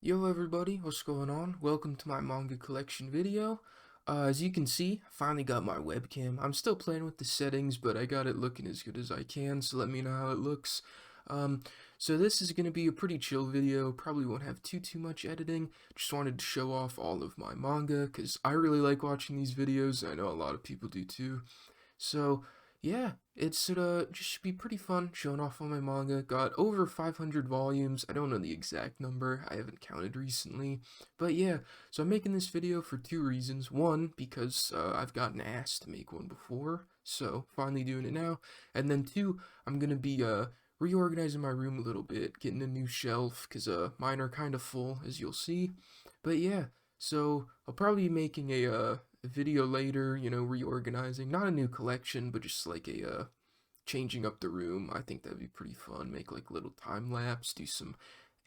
Yo everybody, what's going on? Welcome to my manga collection video. As you can see, I finally got my webcam. I'm still playing with the settings, but I got it looking as good as I can, so let me know how it looks. Um, so this is going to be a pretty chill video, probably won't have too much editing. Just wanted to show off all of my manga, because I really like watching these videos. I know a lot of people do too. So, yeah, it's just should be pretty fun showing off all my manga. Got over 500 volumes. I don't know the exact number. I haven't counted recently. But yeah, so I'm making this video for two reasons. One, because I've gotten asked to make one before, so finally doing it now. And then two, I'm gonna be reorganizing my room a little bit, getting a new shelf, because mine are kind of full, as you'll see. But yeah, so I'll probably be making a video later, reorganizing. Not a new collection, but just like changing up the room. I think that'd be pretty fun. Make like a little time lapse, do some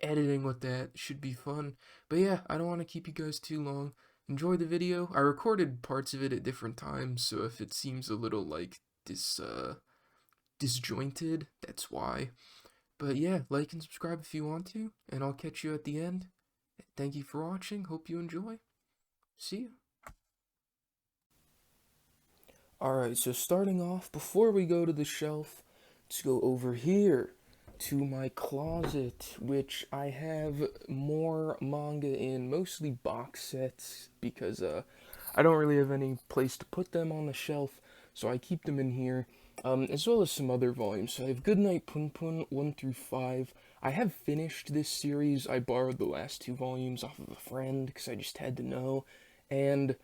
editing with that. Should be fun. But yeah, I don't want to keep you guys too long. Enjoy the video. I recorded parts of it at different times, so if it seems a little like disjointed, that's why. But yeah, like and subscribe if you want to, and I'll catch you at the end. Thank you for watching. Hope you enjoy. See you. Alright, so starting off, before we go to the shelf, let's go over here to my closet, which I have more manga in, mostly box sets, because I don't really have any place to put them on the shelf, so I keep them in here, as well as some other volumes. So I have Goodnight Pun Pun 1 through 5. I have finished this series. I borrowed the last two volumes off of a friend, because I just had to know, and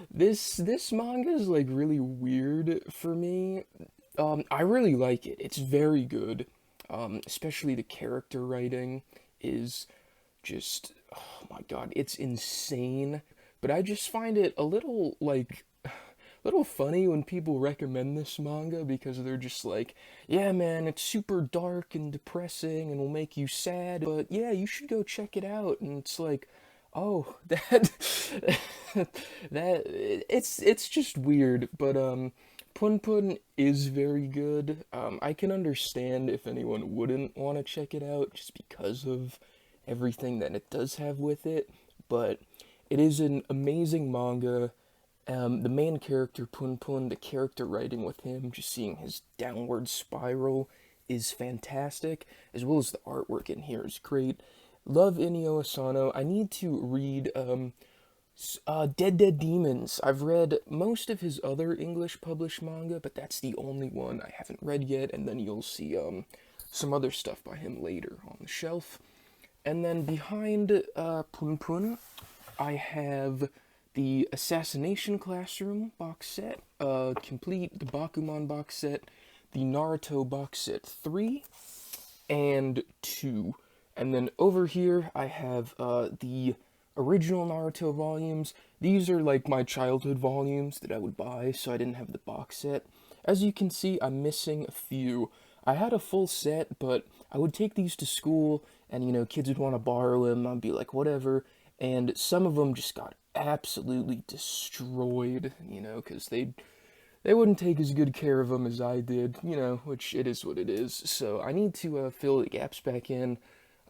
this manga is like really weird for me. I really like it. It's very good. Especially the character writing is just, oh my god, it's insane. But I just find it a little like little funny when people recommend this manga because they're just like, yeah, man, it's super dark and depressing and will make you sad, but yeah, you should go check it out. And it's like, oh, it's just weird, but Pun Pun is very good. I can understand if anyone wouldn't want to check it out just because of everything that it does have with it, but it is an amazing manga. The main character, Pun Pun, the character writing with him, just seeing his downward spiral is fantastic, as well as the artwork in here is great. Love Inio Asano. I need to read Dead Dead Demons. I've read most of his other English published manga, but that's the only one I haven't read yet, and then you'll see some other stuff by him later on the shelf. And then behind Pun Pun, I have the Assassination Classroom box set, complete the Bakuman box set, the Naruto box set 3 and 2. And then over here, I have the original Naruto volumes. These are like my childhood volumes that I would buy, so I didn't have the box set. As you can see, I'm missing a few. I had a full set, but I would take these to school, and kids would want to borrow them. I'd be like, whatever. And some of them just got absolutely destroyed, because they wouldn't take as good care of them as I did, which it is what it is. So I need to fill the gaps back in.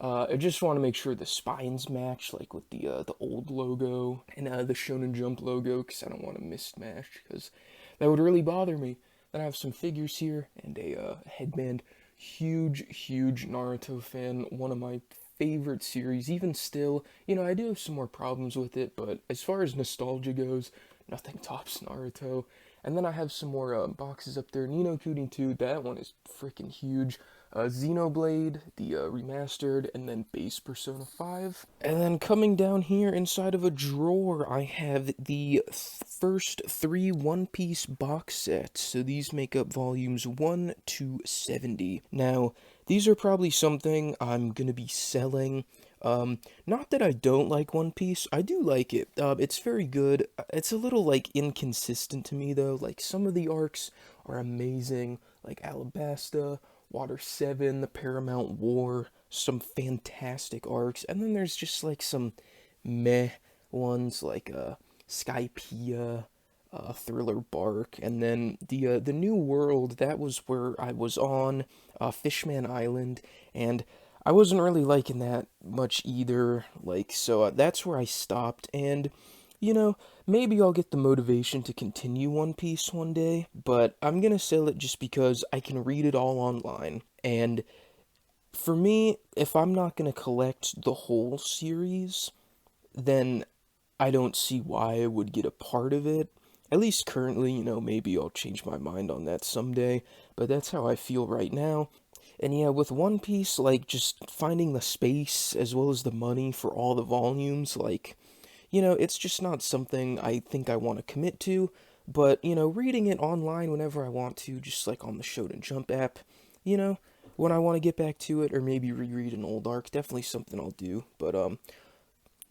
I just want to make sure the spines match, like with the old logo and the Shonen Jump logo, because I don't want to mismatch, because that would really bother me. Then I have some figures here and a headband. Huge Naruto fan. One of my favorite series, even still. I do have some more problems with it, but as far as nostalgia goes, nothing tops Naruto. And then I have some more boxes up there. Ni no Kuni 2, that one is freaking huge. Xenoblade, the remastered, and then base Persona 5. And then coming down here inside of a drawer, I have the first 3 One Piece box sets. So these make up volumes 1 to 70. Now, these are probably something I'm gonna be selling. Not that I don't like One Piece, I do like it. It's very good. It's a little, like, inconsistent to me, though. Like, some of the arcs are amazing, like Alabasta, Water 7, the Paramount War, some fantastic arcs. And then there's just, like, some meh ones, like, Skypiea, Thriller Bark, and then the New World, that was where I was on, Fishman Island, and I wasn't really liking that much either. Like, so that's where I stopped. And, you know, maybe I'll get the motivation to continue One Piece one day, but I'm gonna sell it just because I can read it all online. And for me, if I'm not gonna collect the whole series, then I don't see why I would get a part of it. At least currently, maybe I'll change my mind on that someday, but that's how I feel right now. And yeah, with One Piece, like, just finding the space as well as the money for all the volumes, like, it's just not something I think I want to commit to. But, reading it online whenever I want to, just like on the Shonen Jump app, you know, when I want to get back to it, or maybe reread an old arc, definitely something I'll do. But,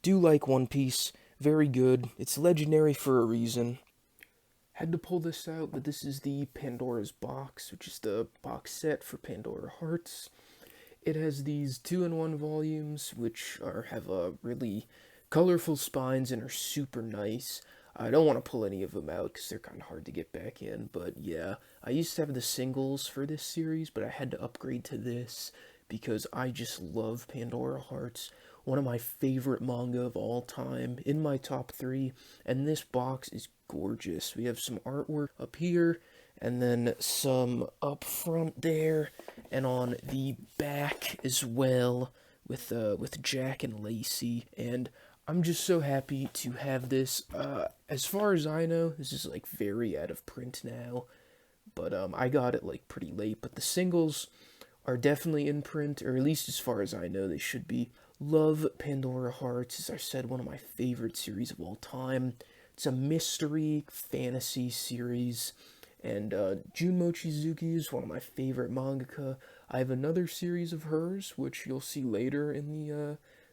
do like One Piece. Very good. It's legendary for a reason. Had to pull this out, but this is the Pandora's box, which is the box set for Pandora Hearts. It has these 2-in-1 volumes, which have really colorful spines and are super nice. I don't want to pull any of them out because they're kind of hard to get back in, but yeah, I used to have the singles for this series, but I had to upgrade to this because I just love Pandora Hearts. One of my favorite manga of all time, in my top three, and this box is gorgeous. We have some artwork up here, and then some up front there, and on the back as well, with Jack and Lacey. And I'm just so happy to have this. As far as I know, this is like very out of print now, but I got it like pretty late. But the singles are definitely in print, or at least as far as I know, they should be. Love Pandora Hearts, as I said, one of my favorite series of all time. It's a mystery fantasy series, and Jun Mochizuki is one of my favorite mangaka. I have another series of hers, which you'll see later in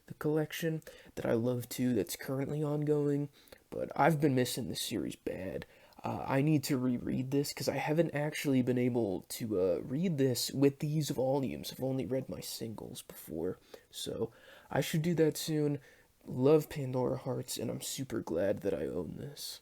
the collection, that I love too, that's currently ongoing, but I've been missing this series bad. I need to reread this because I haven't actually been able to read this with these volumes. I've only read my singles before, so I should do that soon. Love Pandora Hearts, and I'm super glad that I own this.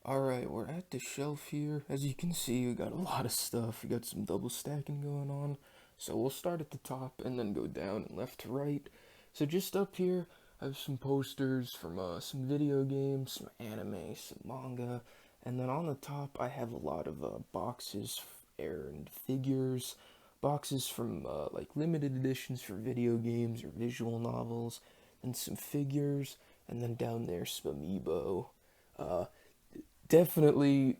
Alright, we're at the shelf here. As you can see, we got a lot of stuff. We got some double stacking going on. So we'll start at the top and then go down and left to right. So just up here, I have some posters from some video games, some anime, some manga. And then on the top, I have a lot of boxes and figures. Boxes from like limited editions for video games or visual novels. And some figures. And then down there, some amiibo. Uh, Definitely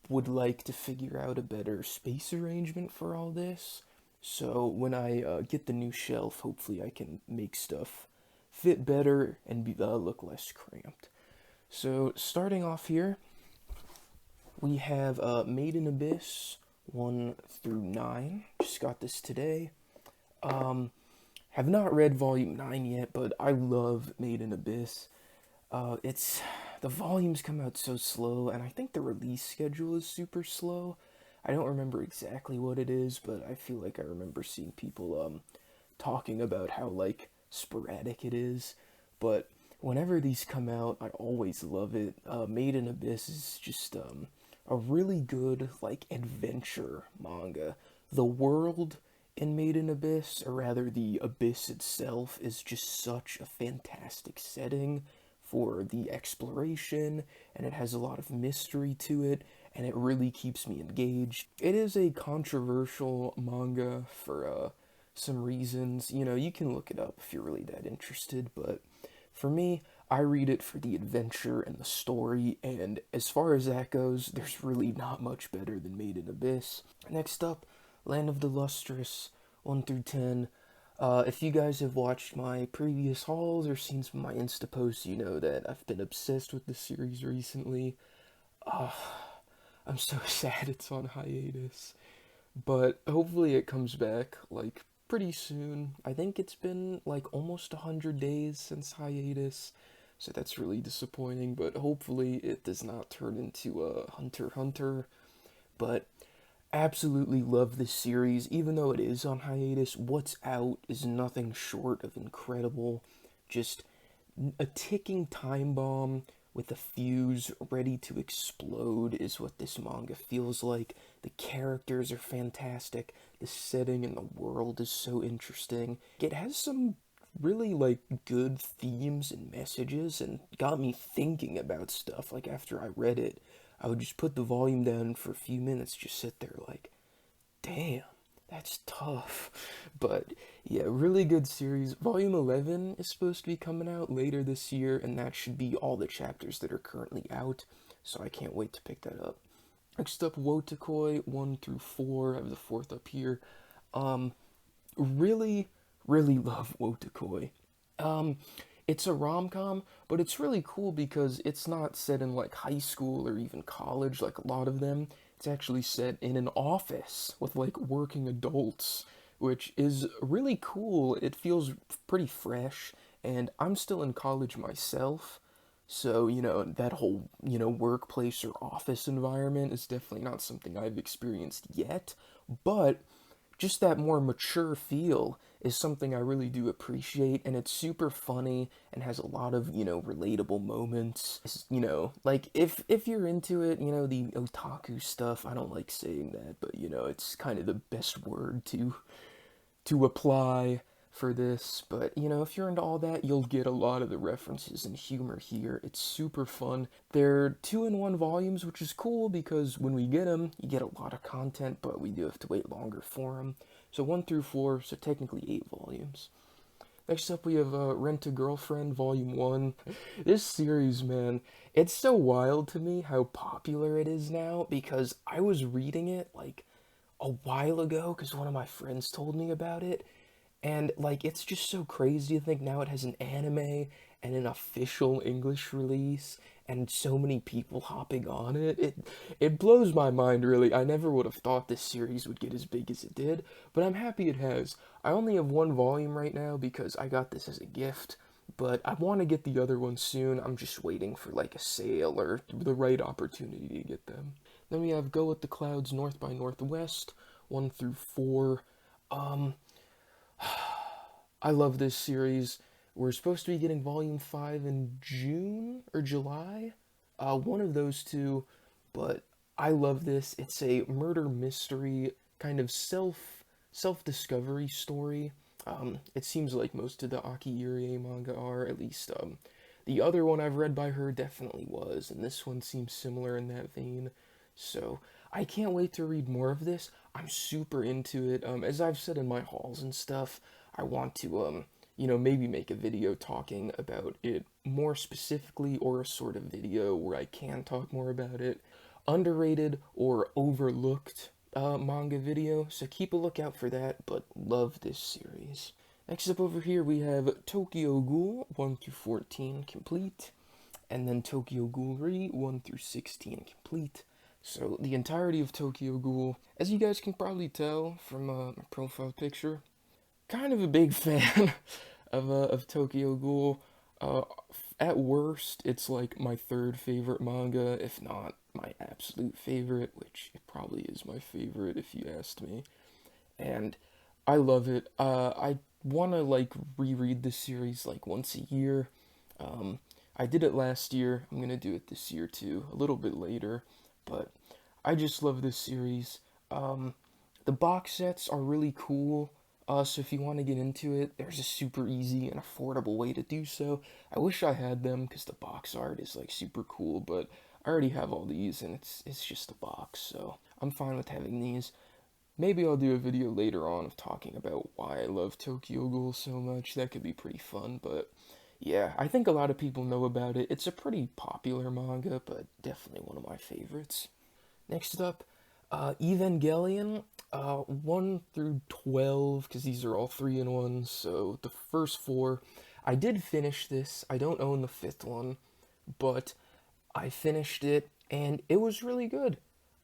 would like to figure out a better space arrangement for all this. So when I get the new shelf, hopefully I can make stuff fit better and look less cramped. So starting off here, we have Made in Abyss 1 through 9. Just got this today. Have not read volume 9 yet, but I love Made in Abyss. It's the volumes come out so slow, and I think the release schedule is super slow. I don't remember exactly what it is, but I feel like I remember seeing people talking about how like sporadic it is. But whenever these come out, I always love it. Made in Abyss is just a really good like adventure manga. The world in Made in Abyss, or rather the abyss itself, is just such a fantastic setting for the exploration, and it has a lot of mystery to it, and it really keeps me engaged. It is a controversial manga for some reasons. You can look it up if you're really that interested, but for me, I read it for the adventure and the story, and as far as that goes, there's really not much better than Made in Abyss. Next up, Land of the Lustrous, 1 through 10. If you guys have watched my previous hauls or seen some of my Insta posts, you know that I've been obsessed with the series recently. I'm so sad it's on hiatus, but hopefully it comes back, like, pretty soon. I think it's been, like, almost 100 days since hiatus, so that's really disappointing, but hopefully it does not turn into a Hunter x Hunter. But absolutely love this series, even though it is on hiatus. What's out is nothing short of incredible. Just a ticking time bomb with a fuse ready to explode is what this manga feels like. The characters are fantastic. The setting and the world is so interesting. It has some really like good themes and messages and got me thinking about stuff. Like after I read it, I would just put the volume down and for a few minutes just sit there like, damn, that's tough. But yeah, really good series. Volume 11 is supposed to be coming out later this year, and that should be all the chapters that are currently out, so I can't wait to pick that up. Next up, Wotakoi 1 through 4. I have the fourth up here. Really, really love Wotakoi. Um, it's a rom-com, but it's really cool because it's not set in like high school or even college like a lot of them. It's actually set in an office with like working adults, which is really cool. It feels pretty fresh, and I'm still in college myself. So, that whole, workplace or office environment is definitely not something I've experienced yet, but just that more mature feel is something I really do appreciate, and it's super funny and has a lot of, relatable moments. Like if you're into it, the otaku stuff, I don't like saying that, but it's kind of the best word to apply for this. But if you're into all that, you'll get a lot of the references and humor here. It's super fun. They're 2-in-1 volumes, which is cool because when we get them, you get a lot of content, but we do have to wait longer for them. So 1 through 4, so technically 8 volumes. Next up, we have Rent a Girlfriend, Volume 1. This series, man, it's so wild to me how popular it is now because I was reading it like a while ago because one of my friends told me about it. And like it's just so crazy to think now it has an anime and an official English release and so many people hopping on it. It blows my mind really. I never would have thought this series would get as big as it did, but I'm happy it has. I only have one volume right now because I got this as a gift, but I want to get the other one soon. I'm just waiting for like a sale or the right opportunity to get them. Then we have Go with the Clouds North by Northwest 1 through 4. Um I love this series. We're supposed to be getting Volume 5 in June or July. One of those two. But I love this. It's a murder mystery, kind of self-discovery story. It seems like most of the Aki Irie manga are, at least the other one I've read by her definitely was, and this one seems similar in that vein. So I can't wait to read more of this. I'm super into it. As I've said in my hauls and stuff, I want to, maybe make a video talking about it more specifically, or a sort of video where I can talk more about it. Underrated or overlooked manga video, so keep a lookout for that, but love this series. Next up over here we have Tokyo Ghoul 1 through 14 complete, and then Tokyo Ghoul 1 through 16 complete. So the entirety of Tokyo Ghoul, as you guys can probably tell from my profile picture, kind of a big fan of Tokyo Ghoul. At worst, it's like my third favorite manga, if not my absolute favorite, which it probably is my favorite if you asked me. And I love it. I want to like reread this series like once a year. I did it last year. I'm gonna do it this year too, a little bit later. But I just love this series. The box sets are really cool. So if you want to get into it, there's a super easy and affordable way to do so. I wish I had them because the box art is like super cool, but I already have all these and it's just a box, so I'm fine with having these. Maybe I'll do a video later on of talking about why I love Tokyo Ghoul so much. That could be pretty fun, but yeah, I think a lot of people know about it. It's a pretty popular manga, but definitely one of my favorites. Next up, Evangelion, 1 through 12, because these are all 3-in-1, so the first 4. I did finish this. I don't own the 5th one, but I finished it, and it was really good.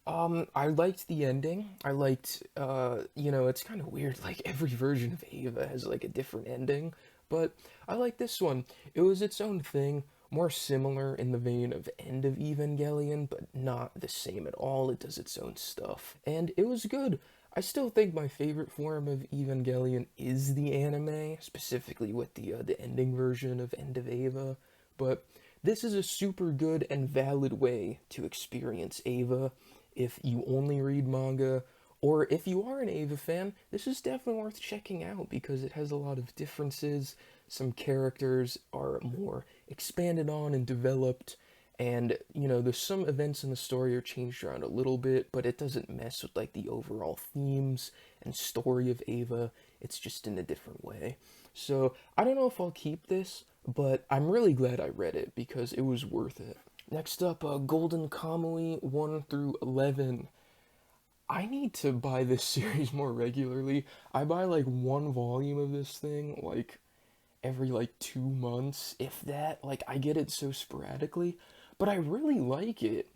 I liked the ending. I liked, it's kind of weird, like, every version of Ava has, like, a different ending, but I like this one. It was its own thing, more similar in the vein of End of Evangelion, but not the same at all. It does its own stuff, and it was good. I still think my favorite form of Evangelion is the anime, specifically with the ending version of End of Eva, but this is a super good and valid way to experience Eva if you only read manga, or if you are an Eva fan, this is definitely worth checking out because it has a lot of differences. Some characters are more expanded on and developed, and there's some events in the story are changed around a little bit, but it doesn't mess with like the overall themes and story of Ava. It's just in a different way. So I don't know if I'll keep this, but I'm really glad I read it because it was worth it. Next up, Golden Kamuy 1 through 11. I need to buy this series more regularly. I buy like one volume of this thing like every like 2 months, if that. Like, I get it so sporadically, but I really like it.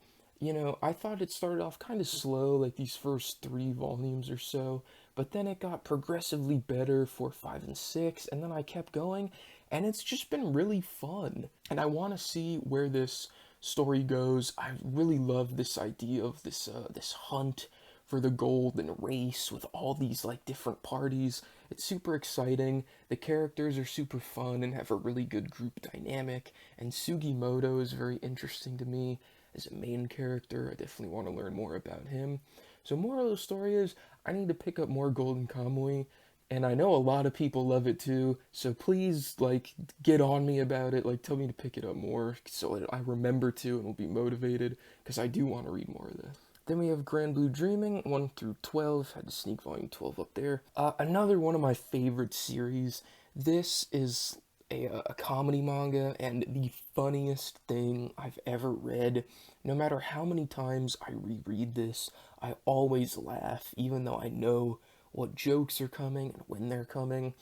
I thought it started off kind of slow, like these first 3 volumes or so, but then it got progressively better for 5 and 6, and then I kept going, and it's just been really fun. And I want to see where this story goes. I really love this idea of this hunt for the golden race with all these like different parties. It's super exciting. The characters are super fun and have a really good group dynamic. And Sugimoto is very interesting to me as a main character. I definitely want to learn more about him. So moral of the story is I need to pick up more Golden Kamuy. And I know a lot of people love it too, so please, like, get on me about it. Like, tell me to pick it up more so that I remember to and will be motivated, because I do want to read more of this. Then we have Grand Blue Dreaming, 1 through 12. Had to sneak volume 12 up there. Another one of my favorite series. This is a comedy manga, and the funniest thing I've ever read. No matter how many times I reread this, I always laugh, even though I know what jokes are coming and when they're coming.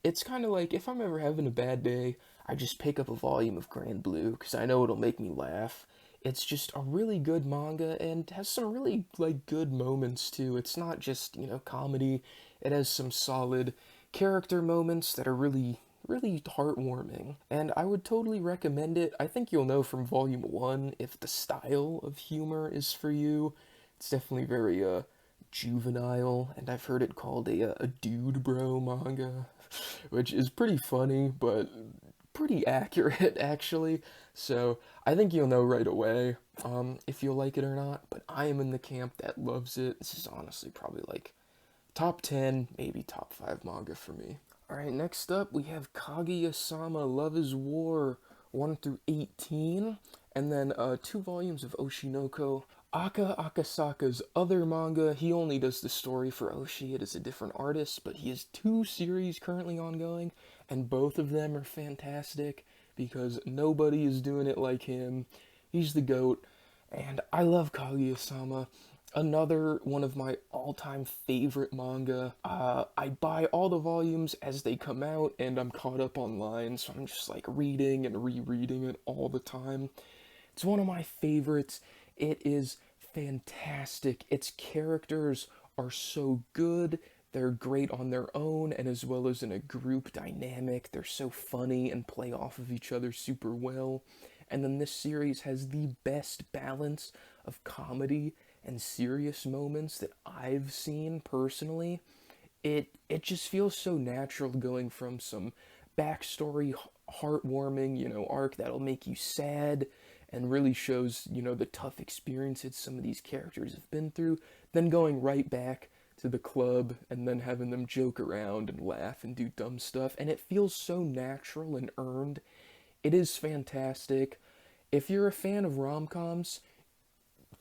It's kind of like if I'm ever having a bad day, I just pick up a volume of Grand Blue because I know it'll make me laugh. It's just a really good manga and has some really like good moments too. It's not just, comedy. It has some solid character moments that are really really heartwarming. And I would totally recommend it. I think you'll know from volume 1 if the style of humor is for you. It's definitely very juvenile, and I've heard it called a dude bro manga, which is pretty funny, but pretty accurate actually. So I think you'll know right away if you'll like it or not. But I am in the camp that loves it. This is honestly probably like top 10, maybe top 5 manga for me. Alright, next up we have Kagi Osama Love is War 1 through 18, and then 2 volumes of Oshinoko. Aka Akasaka's other manga, he only does the story for Oshi. It is a different artist, but he has 2 series currently ongoing, and both of them are fantastic because nobody is doing it like him. He's the GOAT, and I love Kaguya-sama. Another one of my all-time favorite manga. I buy all the volumes as they come out, and I'm caught up online, so I'm just like reading and rereading it all the time. It's one of my favorites. It is fantastic. Its characters are so good. They're great on their own and as well as in a group dynamic. They're so funny and play off of each other super well. And then this series has the best balance of comedy and serious moments that I've seen personally. It just feels so natural going from some backstory, heartwarming, arc that'll make you sad and really shows, the tough experiences some of these characters have been through, then going right back to the club and then having them joke around and laugh and do dumb stuff. And it feels so natural and earned. It is fantastic. If you're a fan of rom-coms,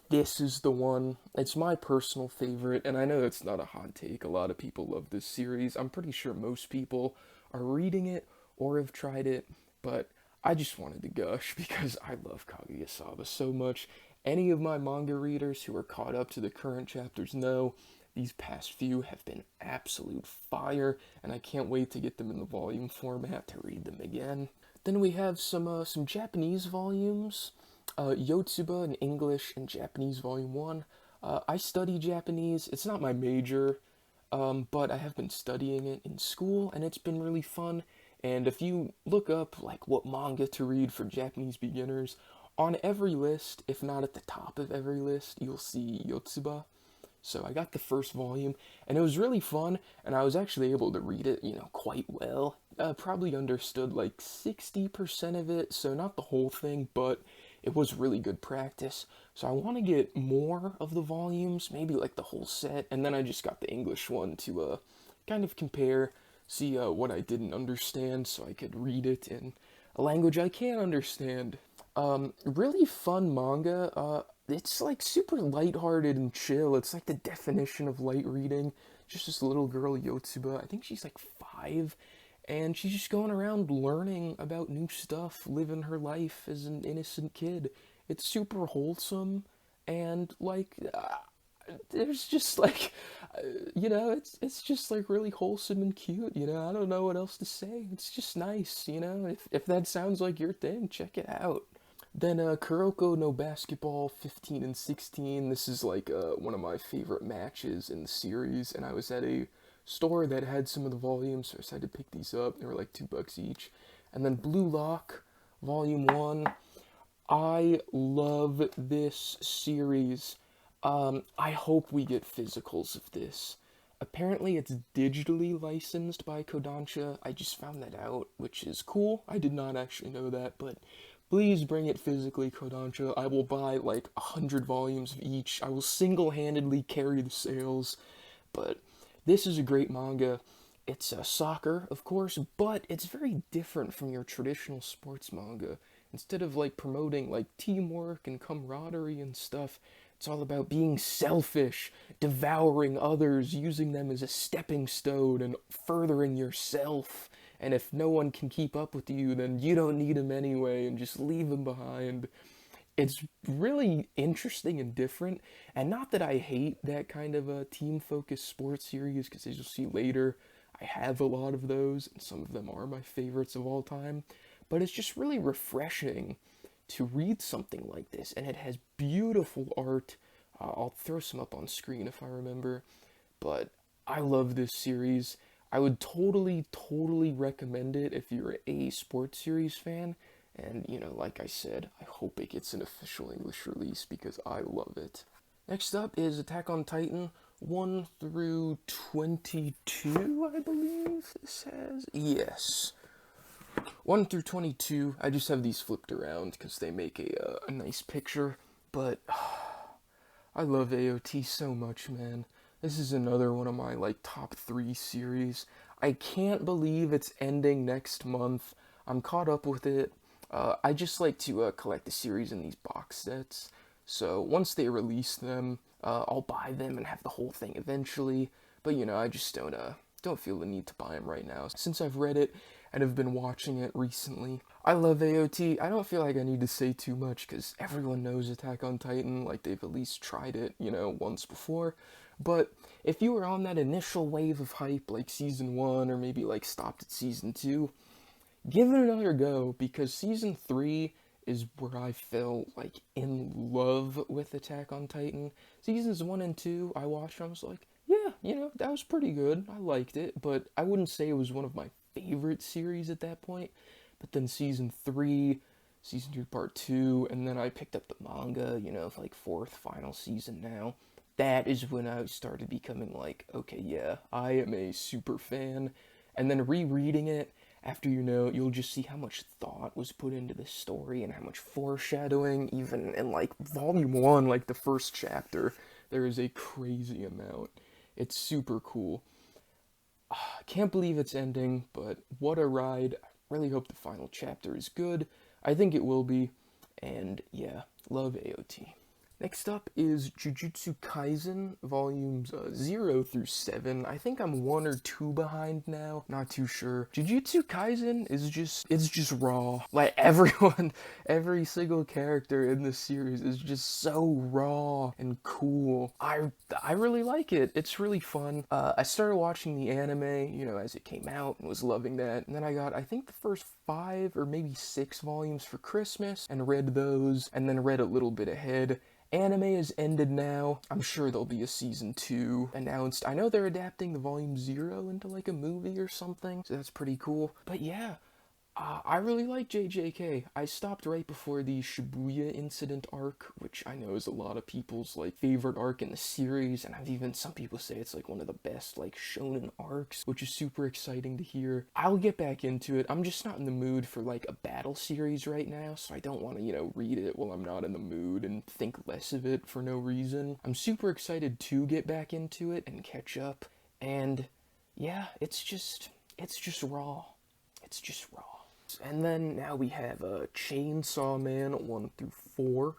this is the one. It's my personal favorite, and I know it's not a hot take. A lot of people love this series. I'm pretty sure most people are reading it or have tried it, but I just wanted to gush because I love Kaguya-sama so much. Any of my manga readers who are caught up to the current chapters know these past few have been absolute fire, and I can't wait to get them in the volume format to read them again. Then we have some Japanese volumes. Yotsuba in English and Japanese Volume 1. I study Japanese. It's not my major, but I have been studying it in school, and it's been really fun. And if you look up like what manga to read for Japanese beginners, on every list, if not at the top of every list, you'll see Yotsuba. So I got the first volume, and it was really fun, and I was actually able to read it, quite well. Probably understood like 60% of it, so not the whole thing, but it was really good practice. So I want to get more of the volumes, maybe like the whole set, and then I just got the English one to kind of compare, see what I didn't understand, so I could read it in a language I can understand. Really fun manga. It's like super lighthearted and chill. It's like the definition of light reading. Just this little girl, Yotsuba. I think she's like 5, and she's just going around learning about new stuff, living her life as an innocent kid. It's super wholesome, and like, there's just like, it's just like really wholesome and cute. I don't know what else to say. It's just nice. If that sounds like your thing, check it out. Then Kuroko no Basketball 15 and 16. This is like one of my favorite matches in the series, and I was at a store that had some of the volumes, so I decided to pick these up. They were like $2 each. And then Blue Lock, Volume 1. I love this series. I hope we get physicals of this. Apparently it's digitally licensed by Kodansha. I just found that out, which is cool. I did not actually know that, but please bring it physically, Kodansha. I will buy like 100 volumes of each. I will single-handedly carry the sales. But this is a great manga. It's soccer, of course, but it's very different from your traditional sports manga. Instead of like promoting like teamwork and camaraderie and stuff, it's all about being selfish, devouring others, using them as a stepping stone, and furthering yourself. And if no one can keep up with you, then you don't need them anyway, and just leave them behind. It's really interesting and different. And not that I hate that kind of a team-focused sports series, because as you'll see later, I have a lot of those, and some of them are my favorites of all time. But it's just really refreshing to read something like this, and it has beautiful art. I'll throw some up on screen if I remember, but I love this series. I would totally recommend it if you're a sports series fan, and like I said, I hope it gets an official English release because I love it. Next up is Attack on Titan 1 through 22, I believe this has. Yes. 1 through 22, I just have these flipped around because they make a nice picture, but I love AOT so much, man. This is another one of my, like, top 3 series. I can't believe it's ending next month. I'm caught up with it. I just like to collect the series in these box sets, so once they release them, I'll buy them and have the whole thing eventually, but I just don't feel the need to buy them right now, since I've read it and have been watching it recently. I love AOT. I don't feel like I need to say too much, because everyone knows Attack on Titan, like they've at least tried it, once before. But if you were on that initial wave of hype, like Season 1, or maybe like stopped at Season 2, give it another go, because Season 3 is where I fell, like, in love with Attack on Titan. Seasons 1 and 2, I watched and I was like, yeah, that was pretty good. I liked it, but I wouldn't say it was one of my favorite series at that point. But then Season 3, Season 2 Part 2, and then I picked up the manga, like 4th final season now. That is when I started becoming like, okay, yeah, I am a super fan. And then rereading it, after you'll just see how much thought was put into this story and how much foreshadowing, even in like Volume 1, like the first chapter, there is a crazy amount. It's super cool. I can't believe it's ending, but what a ride. I really hope the final chapter is good. I think it will be, and yeah, love AOT. Next up is Jiu-Jitsu Kaizen, volumes 0 through 7. I think I'm 1 or 2 behind now, not too sure. Jiu-Jitsu Kaizen is just raw. Like, every single character in this series is just so raw and cool. I really like it. It's really fun. I started watching the anime, as it came out, and was loving that. And then I got, I think, the first 5 or maybe 6 volumes for Christmas, and read those, and then read a little bit ahead. Anime has ended now. I'm sure there'll be a season 2 announced. I know they're adapting the volume 0 into like a movie or something, so that's pretty cool. But yeah, I really like JJK. I stopped right before the Shibuya incident arc, which I know is a lot of people's like favorite arc in the series, and I've even some people say it's like one of the best like shonen arcs, which is super exciting to hear. I'll get back into it. I'm just not in the mood for like a battle series right now, so I don't want to, read it while I'm not in the mood and think less of it for no reason. I'm super excited to get back into it and catch up, and yeah, it's just raw. It's just raw. And then now we have Chainsaw Man 1 through 4.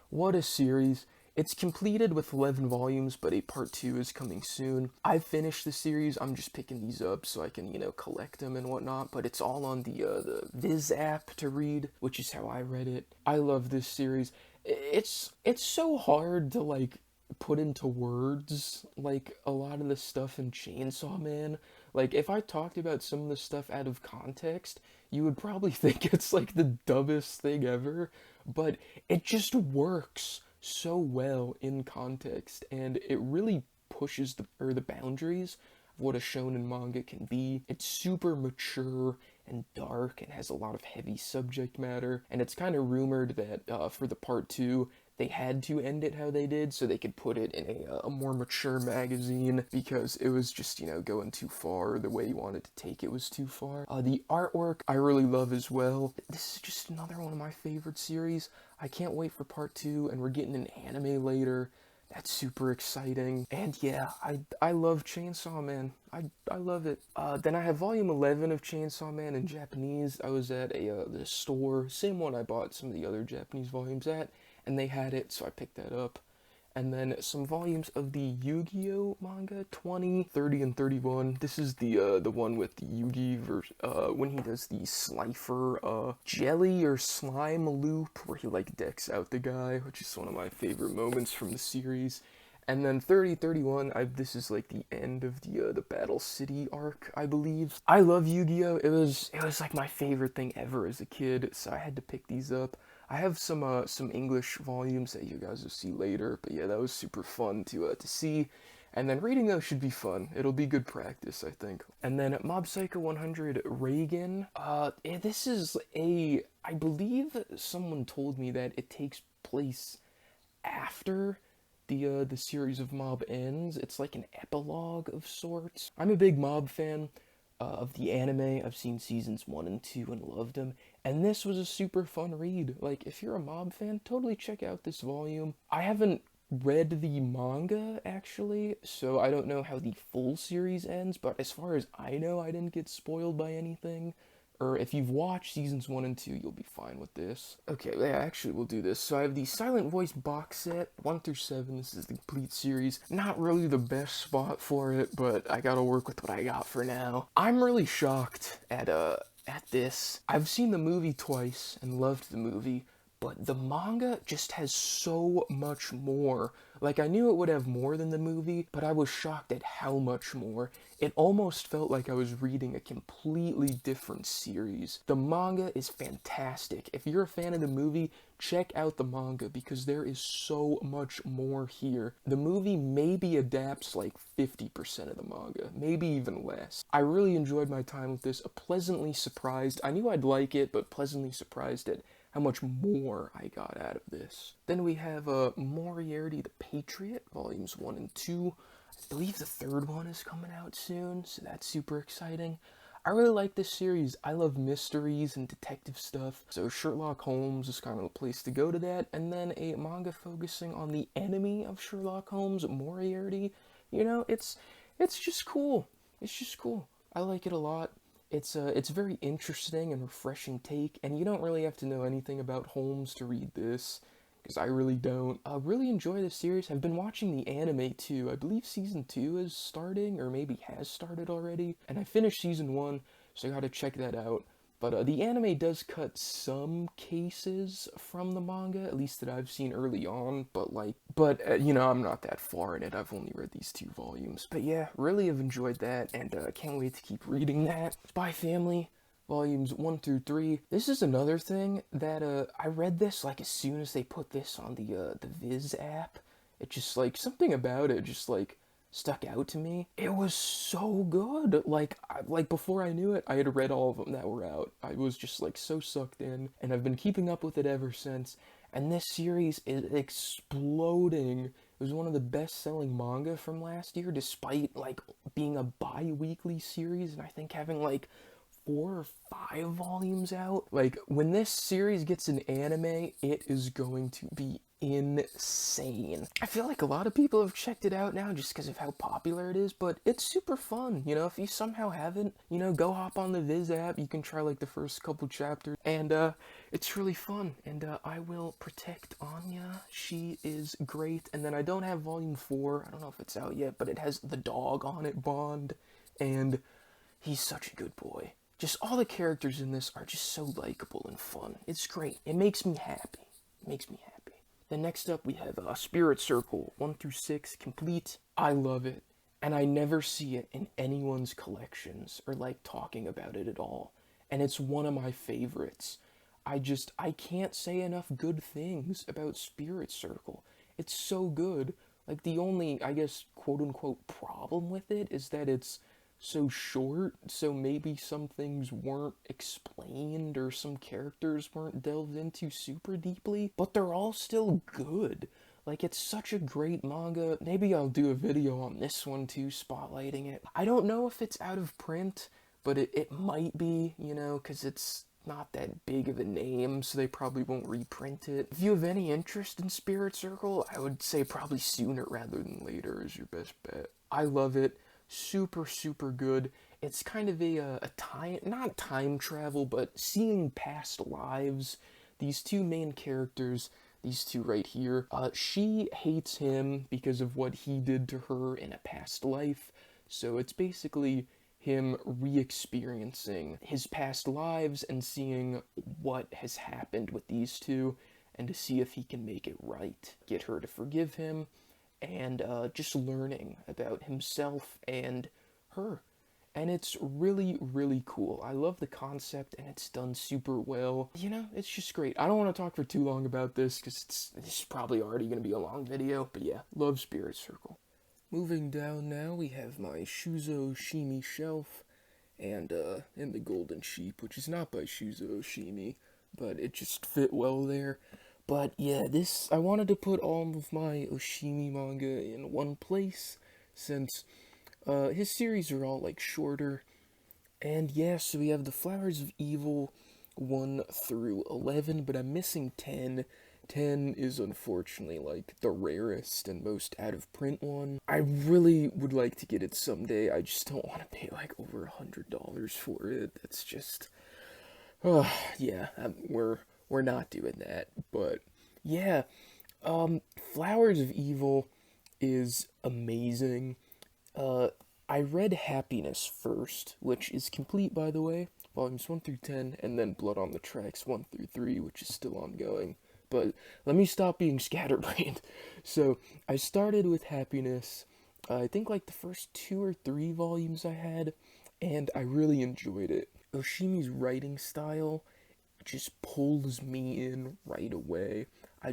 What a series. It's completed with 11 volumes, but a part 2 is coming soon. I've finished the series. I'm just picking these up so I can, collect them and whatnot, but it's all on the Viz app to read, which is how I read it. I love this series. It's so hard to, like, put into words, like, a lot of the stuff in Chainsaw Man. Like, if I talked about some of the stuff out of context, you would probably think it's like the dumbest thing ever, but it just works so well in context, and it really pushes the boundaries of what a shonen manga can be. It's super mature and dark and has a lot of heavy subject matter, and it's kind of rumored that for the part 2, they had to end it how they did so they could put it in a more mature magazine because it was just, going too far. The way you wanted to take it was too far. The artwork I really love as well. This is just another one of my favorite series. I can't wait for part 2, and we're getting an anime later. That's super exciting. And yeah, I love Chainsaw Man. I love it. Then I have volume 11 of Chainsaw Man in Japanese. I was at the store, same one I bought some of the other Japanese volumes at, and they had it, so I picked that up. And then some volumes of the Yu-Gi-Oh manga, 20, 30, and 31. This is the one with the Yugi when he does the Slifer jelly or slime loop where he like decks out the guy, which is one of my favorite moments from the series. And then 30, 31, this is like the end of the Battle City arc, I believe. I love Yu-Gi-Oh! It was like my favorite thing ever as a kid, so I had to pick these up. I have some English volumes that you guys will see later, but yeah, that was super fun to see. And then reading those should be fun. It'll be good practice, I think. And then Mob Psycho 100 Reagan. This is I believe someone told me that it takes place after the series of Mob ends. It's like an epilogue of sorts. I'm a big Mob fan of the anime. I've seen seasons 1 and 2 and loved them. And this was a super fun read. Like, if you're a Mob fan, totally check out this volume. I haven't read the manga, actually, so I don't know how the full series ends, but as far as I know, I didn't get spoiled by anything. Or if you've watched seasons 1 and 2, you'll be fine with this. Okay, yeah, actually, we'll do this. So I have the Silent Voice box set, 1 through 7. This is the complete series. Not really the best spot for it, but I gotta work with what I got for now. I'm really shocked at this. I've seen the movie twice and loved the movie, but the manga just has so much more. Like, I knew it would have more than the movie, but I was shocked at how much more. It almost felt like I was reading a completely different series. The manga is fantastic. If you're a fan of the movie, check out the manga because there is so much more here. The movie maybe adapts like 50% of the manga, maybe even less. I really enjoyed my time with this, pleasantly surprised. I knew I'd like it, but pleasantly surprised at how much more I got out of this. Then we have Moriarty the Patriot, volumes 1 and 2. I believe the third one is coming out soon, so that's super exciting. I really like this series. I love mysteries and detective stuff, so Sherlock Holmes is kind of a place to go to that. And then a manga focusing on the enemy of Sherlock Holmes, Moriarty. It's just cool. It's just cool. I like it a lot. It's very interesting and refreshing take, and you don't really have to know anything about Holmes to read this, because I really don't. I really enjoy this series. I've been watching the anime too. I believe season 2 is starting, or maybe has started already, and I finished season 1, so I gotta check that out. But the anime does cut some cases from the manga, at least that I've seen early on, I'm not that far in it. I've only read these 2 volumes. But yeah, really have enjoyed that, and can't wait to keep reading that. Spy Family, volumes 1 through 3. This is another thing that, I read this, like, as soon as they put this on the Viz app. It just, like, something about it just, like, stuck out to me. It was so good. Like before I knew it, I had read all of them that were out. I was just like so sucked in, and I've been keeping up with it ever since. And this series is exploding. It was one of the best-selling manga from last year, despite like being a bi-weekly series, and I think having like 4 or 5 volumes out. Like, when this series gets an anime, it is going to be insane. I feel like a lot of people have checked it out now just because of how popular it is, but it's super fun. You know, if you somehow haven't, you know, go hop on the Viz app. You can try like the first couple chapters, and it's really fun. And I will protect Anya. She is great. And then I don't have volume 4. I don't know if it's out yet, but it has the dog on it, Bond, and he's such a good boy. Just all the characters in this are just so likable and fun. It's great. It makes me happy. It makes me happy. Then next up we have Spirit Circle 1 through 6 complete. I love it, and I never see it in anyone's collections or like talking about it at all. And it's one of my favorites. I can't say enough good things about Spirit Circle. It's so good. Like the only, I guess, quote unquote problem with it is that it's so short, so maybe some things weren't explained or some characters weren't delved into super deeply, but they're all still good. Like, it's such a great manga. Maybe I'll do a video on this one too, spotlighting it. I don't know if it's out of print, but it might be, you know, because it's not that big of a name, so they probably won't reprint it. If you have any interest in Spirit Circle, I would say probably sooner rather than later is your best bet. I love it. Super, super good. It's kind of a time, not time travel, but seeing past lives. These two main characters, these two right here, she hates him because of what he did to her in a past life. So it's basically him re-experiencing his past lives and seeing what has happened with these two and to see if he can make it right, get her to forgive him, and just learning about himself and her. And it's really, really cool. I love the concept, and it's done super well. You know, it's just great. I don't want to talk for too long about this, because this is probably already going to be a long video. But yeah, love Spirit Circle. Moving down now, we have my Shuzo Oshimi shelf, and in the Golden Sheep, which is not by Shuzo Oshimi, but it just fit well there. But yeah, I wanted to put all of my Oshimi manga in one place, since his series are all like shorter. And yeah, so we have the Flowers of Evil 1 through 11, but I'm missing 10. 10 is unfortunately like the rarest and most out of print one. I really would like to get it someday. I just don't want to pay like over $100 for it. That's just, yeah, we're not doing that. But yeah, Flowers of Evil is amazing. I read Happiness first, which is complete, by the way, volumes 1 through 10, and then Blood on the Tracks 1 through 3, which is still ongoing. But let me stop being scatterbrained. So, I started with Happiness, I think like the first 2 or 3 volumes I had, and I really enjoyed it. Oshimi's writing style just pulls me in right away. I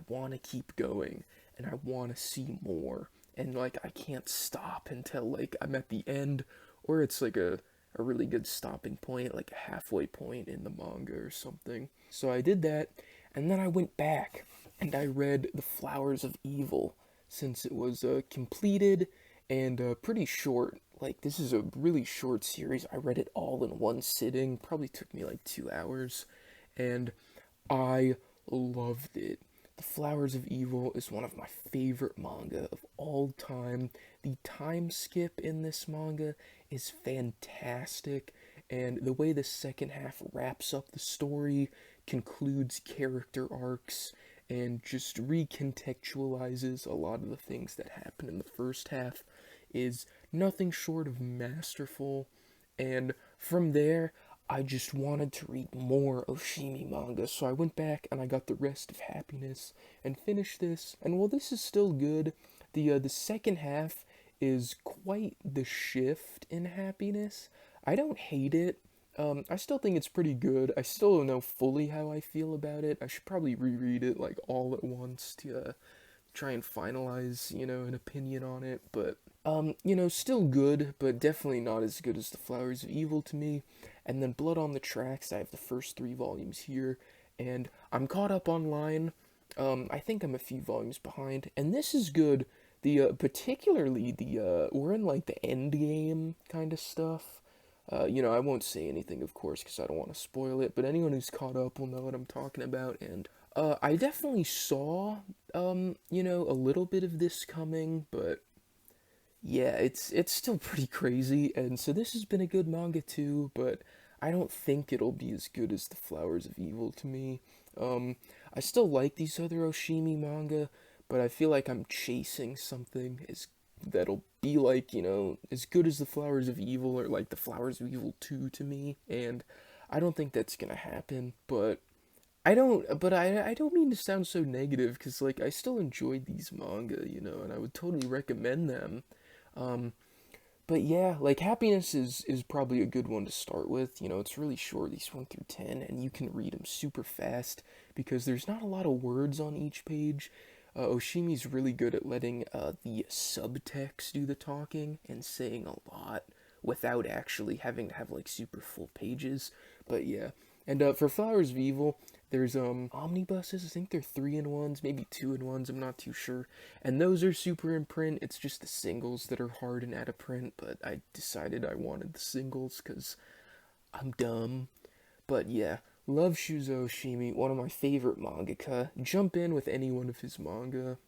want to keep going, and I want to see more. And like I can't stop until like I'm at the end, or it's like a really good stopping point, like a halfway point in the manga or something. So I did that, and then I went back and I read The Flowers of Evil, since it was completed and pretty short. Like, this is a really short series. I read it all in one sitting. Probably took me like 2 hours, and I loved it. The Flowers of Evil is one of my favorite manga of all time. The time skip in this manga is fantastic, and the way the second half wraps up the story, concludes character arcs, and just recontextualizes a lot of the things that happened in the first half is nothing short of masterful. And from there, I just wanted to read more Oshimi manga, so I went back and I got the rest of Happiness and finished this. And while this is still good, the second half is quite the shift in Happiness. I don't hate it. I still think it's pretty good. I still don't know fully how I feel about it. I should probably reread it like all at once to try and finalize, you know, an opinion on it. But Still good, but definitely not as good as The Flowers of Evil to me. And then Blood on the Tracks, I have the first 3 volumes here, and I'm caught up online. I think I'm a few volumes behind, and this is good. Particularly we're in like the end game kind of stuff. I won't say anything, of course, because I don't want to spoil it, but anyone who's caught up will know what I'm talking about, and I definitely saw, a little bit of this coming, but yeah, it's still pretty crazy, and so this has been a good manga too, but I don't think it'll be as good as The Flowers of Evil to me. I still like these other Oshimi manga, but I feel like I'm chasing something that'll be like, as good as The Flowers of Evil or like The Flowers of Evil 2 to me, and I don't think that's gonna happen, but I don't mean to sound so negative because like I still enjoyed these manga, and I would totally recommend them. Um, but yeah, like Happiness is probably a good one to start with. It's really short, these 1 through 10, and you can read them super fast because there's not a lot of words on each page. Oshimi's really good at letting the subtext do the talking and saying a lot without actually having to have like super full pages. But yeah, and for Flowers of Evil, there's omnibuses. I think they're 3-in-1s, maybe 2-in-1s. I'm not too sure. And those are super in print. It's just the singles that are hard and out of print. But I decided I wanted the singles because I'm dumb. But yeah, love Shuzo Oshimi, one of my favorite mangaka. Jump in with any one of his manga,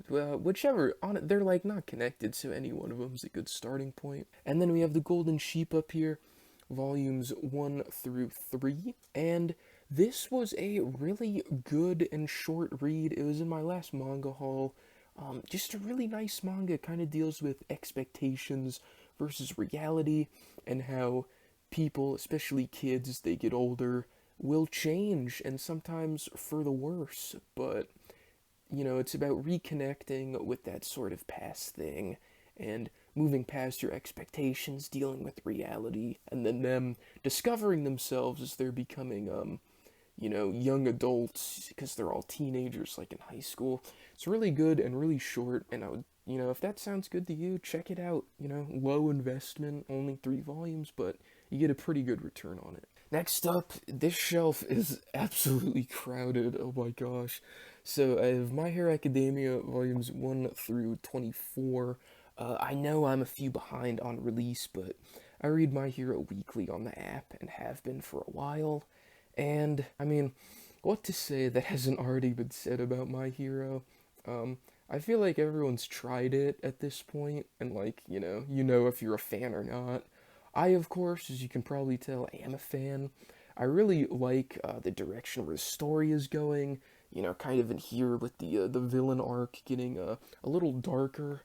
well, whichever. They're like not connected, so any one of them is a good starting point. And then we have the Golden Sheep up here, volumes 1 through 3, and this was a really good and short read. It was in my last manga haul. Just a really nice manga. Kind of deals with expectations versus reality and how people, especially kids, as they get older, will change and sometimes for the worse. But, it's about reconnecting with that sort of past thing and moving past your expectations, dealing with reality, and then them discovering themselves as they're becoming, young adults because they're all teenagers, like in high school. It's really good and really short, and I would, if that sounds good to you, check it out. Low investment, only 3 volumes, but you get a pretty good return on it. Next up, this shelf is absolutely crowded. Oh my gosh. So I have My Hero Academia volumes 1 through 24. I know I'm a few behind on release, but I read My Hero weekly on the app and have been for a while. And, I mean, what to say that hasn't already been said about My Hero? I feel like everyone's tried it at this point, and like, if you're a fan or not. I, of course, as you can probably tell, am a fan. I really like the direction where the story is going, kind of in here with the villain arc getting a little darker,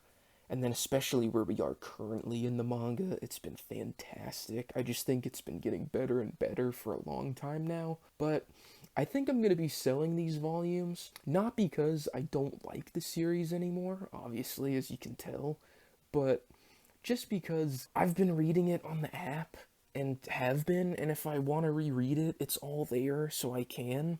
and then especially where we are currently in the manga, it's been fantastic. I just think it's been getting better and better for a long time now. But I think I'm going to be selling these volumes, not because I don't like the series anymore, obviously, as you can tell, but just because I've been reading it on the app and have been, and if I want to reread it, it's all there so I can.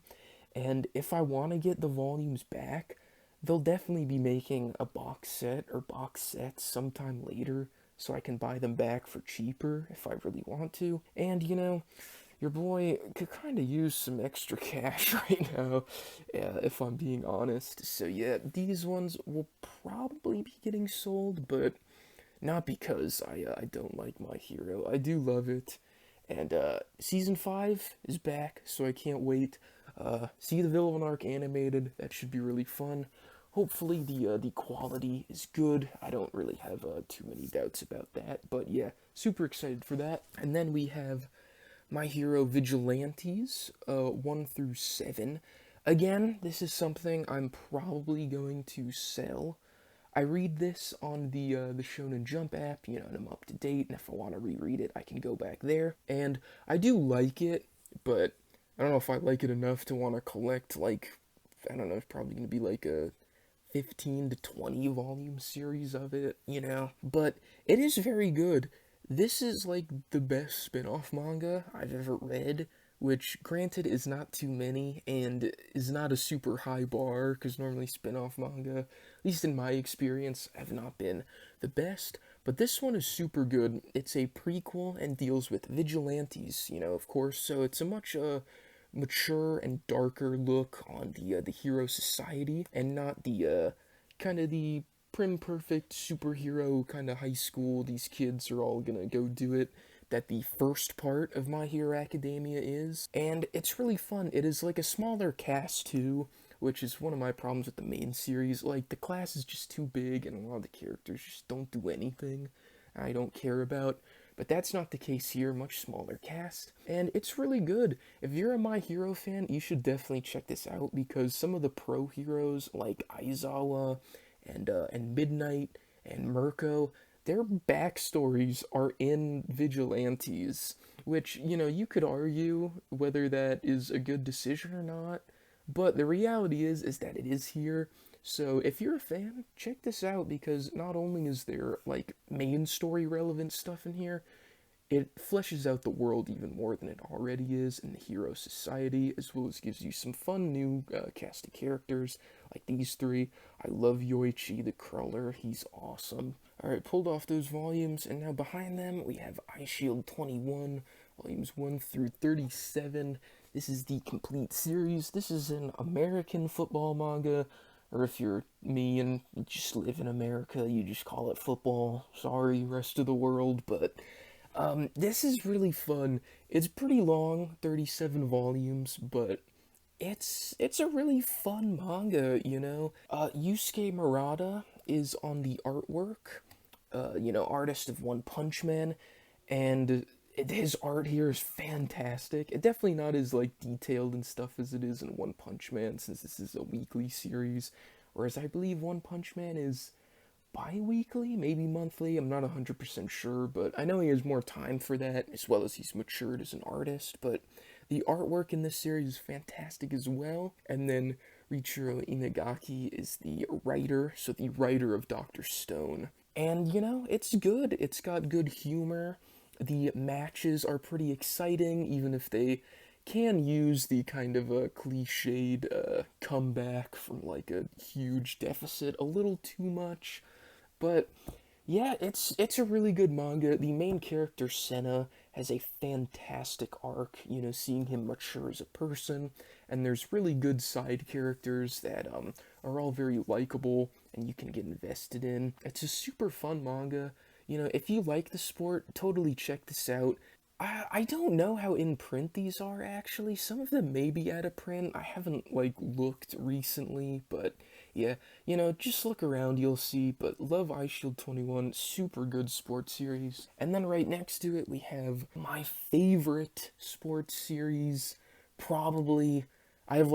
And if I want to get the volumes back, they'll definitely be making a box set or box sets sometime later so I can buy them back for cheaper if I really want to. And your boy could kind of use some extra cash right now, if I'm being honest. So yeah, these ones will probably be getting sold, but not because I don't like My Hero. I do love it. And season 5 is back, so I can't wait. See the villain arc animated. That should be really fun. Hopefully the quality is good. I don't really have too many doubts about that, but yeah, super excited for that. And then we have My Hero Vigilantes, 1 through 7. Again, this is something I'm probably going to sell. I read this on the Shonen Jump app, and I'm up to date, and if I want to reread it, I can go back there. And I do like it, but I don't know if I like it enough to want to collect, like, I don't know, it's probably going to be like a 15 to 20 volume series of it, But it is very good. This is like the best spin-off manga I've ever read, which granted is not too many and is not a super high bar because normally spin-off manga, at least in my experience, have not been the best, but this one is super good. It's a prequel and deals with vigilantes, of course, so it's a much mature and darker look on the hero society, and not the kind of the prim perfect superhero kind of high school. These kids are all gonna go do it. That the first part of My Hero Academia is, and it's really fun. It is like a smaller cast too, which is one of my problems with the main series. Like, the class is just too big, and a lot of the characters just don't do anything I don't care about. But that's not the case here, much smaller cast. And it's really good. If you're a My Hero fan, you should definitely check this out, because some of the pro heroes, like Aizawa and Midnight and Mirko, their backstories are in Vigilantes, which, you could argue whether that is a good decision or not, but the reality is that it is here. So if you're a fan, check this out, because not only is there like main story relevant stuff in here, it fleshes out the world even more than it already is in the hero society, as well as gives you some fun new cast of characters, like these three. I love Yoichi the Crawler, he's awesome. Alright, pulled off those volumes, and now behind them we have Eyeshield 21, volumes 1 through 37. This is the complete series. This is an American football manga, or if you're me and you just live in America, you just call it football. Sorry, rest of the world, but this is really fun. It's pretty long, 37 volumes, but it's a really fun manga. Yusuke Murata is on the artwork, artist of One Punch Man, and his art here is fantastic. It definitely not as like detailed and stuff as it is in One Punch Man, since this is a weekly series, whereas I believe One Punch Man is bi-weekly, maybe monthly. I'm not 100% sure, but I know he has more time for that, as well as he's matured as an artist. But the artwork in this series is fantastic as well. And then Richiro Inagaki is the writer, so the writer of Dr. Stone. And, it's good. It's got good humor. The matches are pretty exciting, even if they can use the kind of a cliched comeback from like a huge deficit a little too much. But yeah, it's a really good manga. The main character, Senna, has a fantastic arc, seeing him mature as a person, and there's really good side characters that are all very likable and you can get invested in. It's a super fun manga. If you like the sport, totally check this out. I don't know how in print these are, actually. Some of them may be out of print. I haven't looked recently, but yeah, just look around, you'll see. But love Eyeshield 21, super good sports series. And then right next to it, we have my favorite sports series. Probably, I have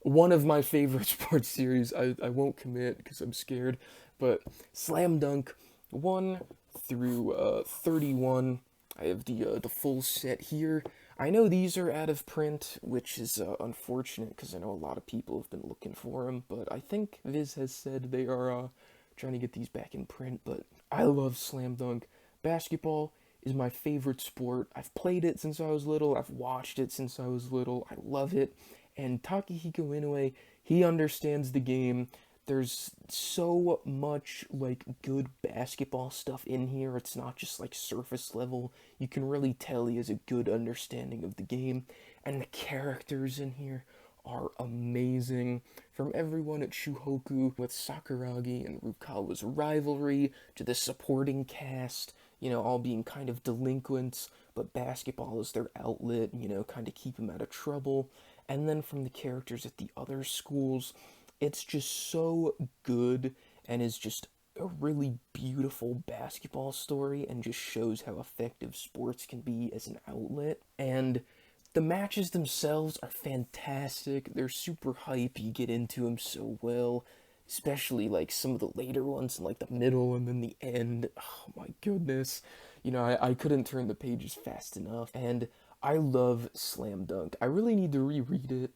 one of my favorite sports series. I won't commit because I'm scared, but Slam Dunk 1 through 31. I have the full set here. I know these are out of print, which is unfortunate, because I know a lot of people have been looking for them, but I think Viz has said they are trying to get these back in print. But I love Slam Dunk. Basketball is my favorite sport. I've played it since I was little. I've watched it since I was little. I love it. And Takehiko Inoue, he understands the game. There's so much good basketball stuff in here. It's not just surface level. You can really tell he has a good understanding of the game, and the characters in here are amazing. From everyone at Shuhoku with Sakuragi and Rukawa's rivalry to the supporting cast, all being kind of delinquents, but basketball is their outlet, kind of keep them out of trouble. And then from the characters at the other schools, it's just so good, and is just a really beautiful basketball story, and just shows how effective sports can be as an outlet. And the matches themselves are fantastic. They're super hype. You get into them so well, especially some of the later ones in the middle and then the end. Oh my goodness. I couldn't turn the pages fast enough. And I love Slam Dunk. I really need to reread it.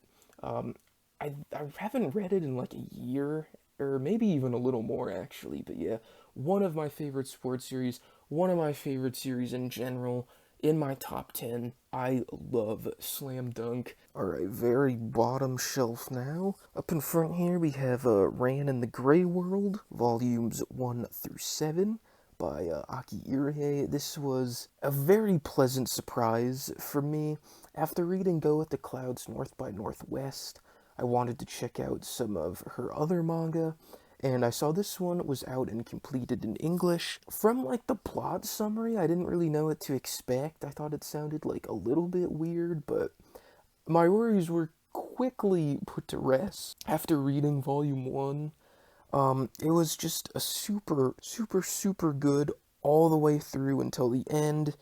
I haven't read it in a year, or maybe even a little more actually, but yeah, one of my favorite sports series, one of my favorite series in general. in my top 10, I love Slam Dunk. Alright, very bottom shelf now. Up in front here, we have Ran in the Grey World, volumes 1 through 7 by Aki Irie. This was a very pleasant surprise for me. After reading Go with the Clouds North by Northwest, I wanted to check out some of her other manga, and I saw this one was out and completed in English. From like the plot summary, I didn't really know what to expect. I thought it sounded like a little bit weird, but my worries were quickly put to rest after reading volume 1. It was just a super good all the way through until the end,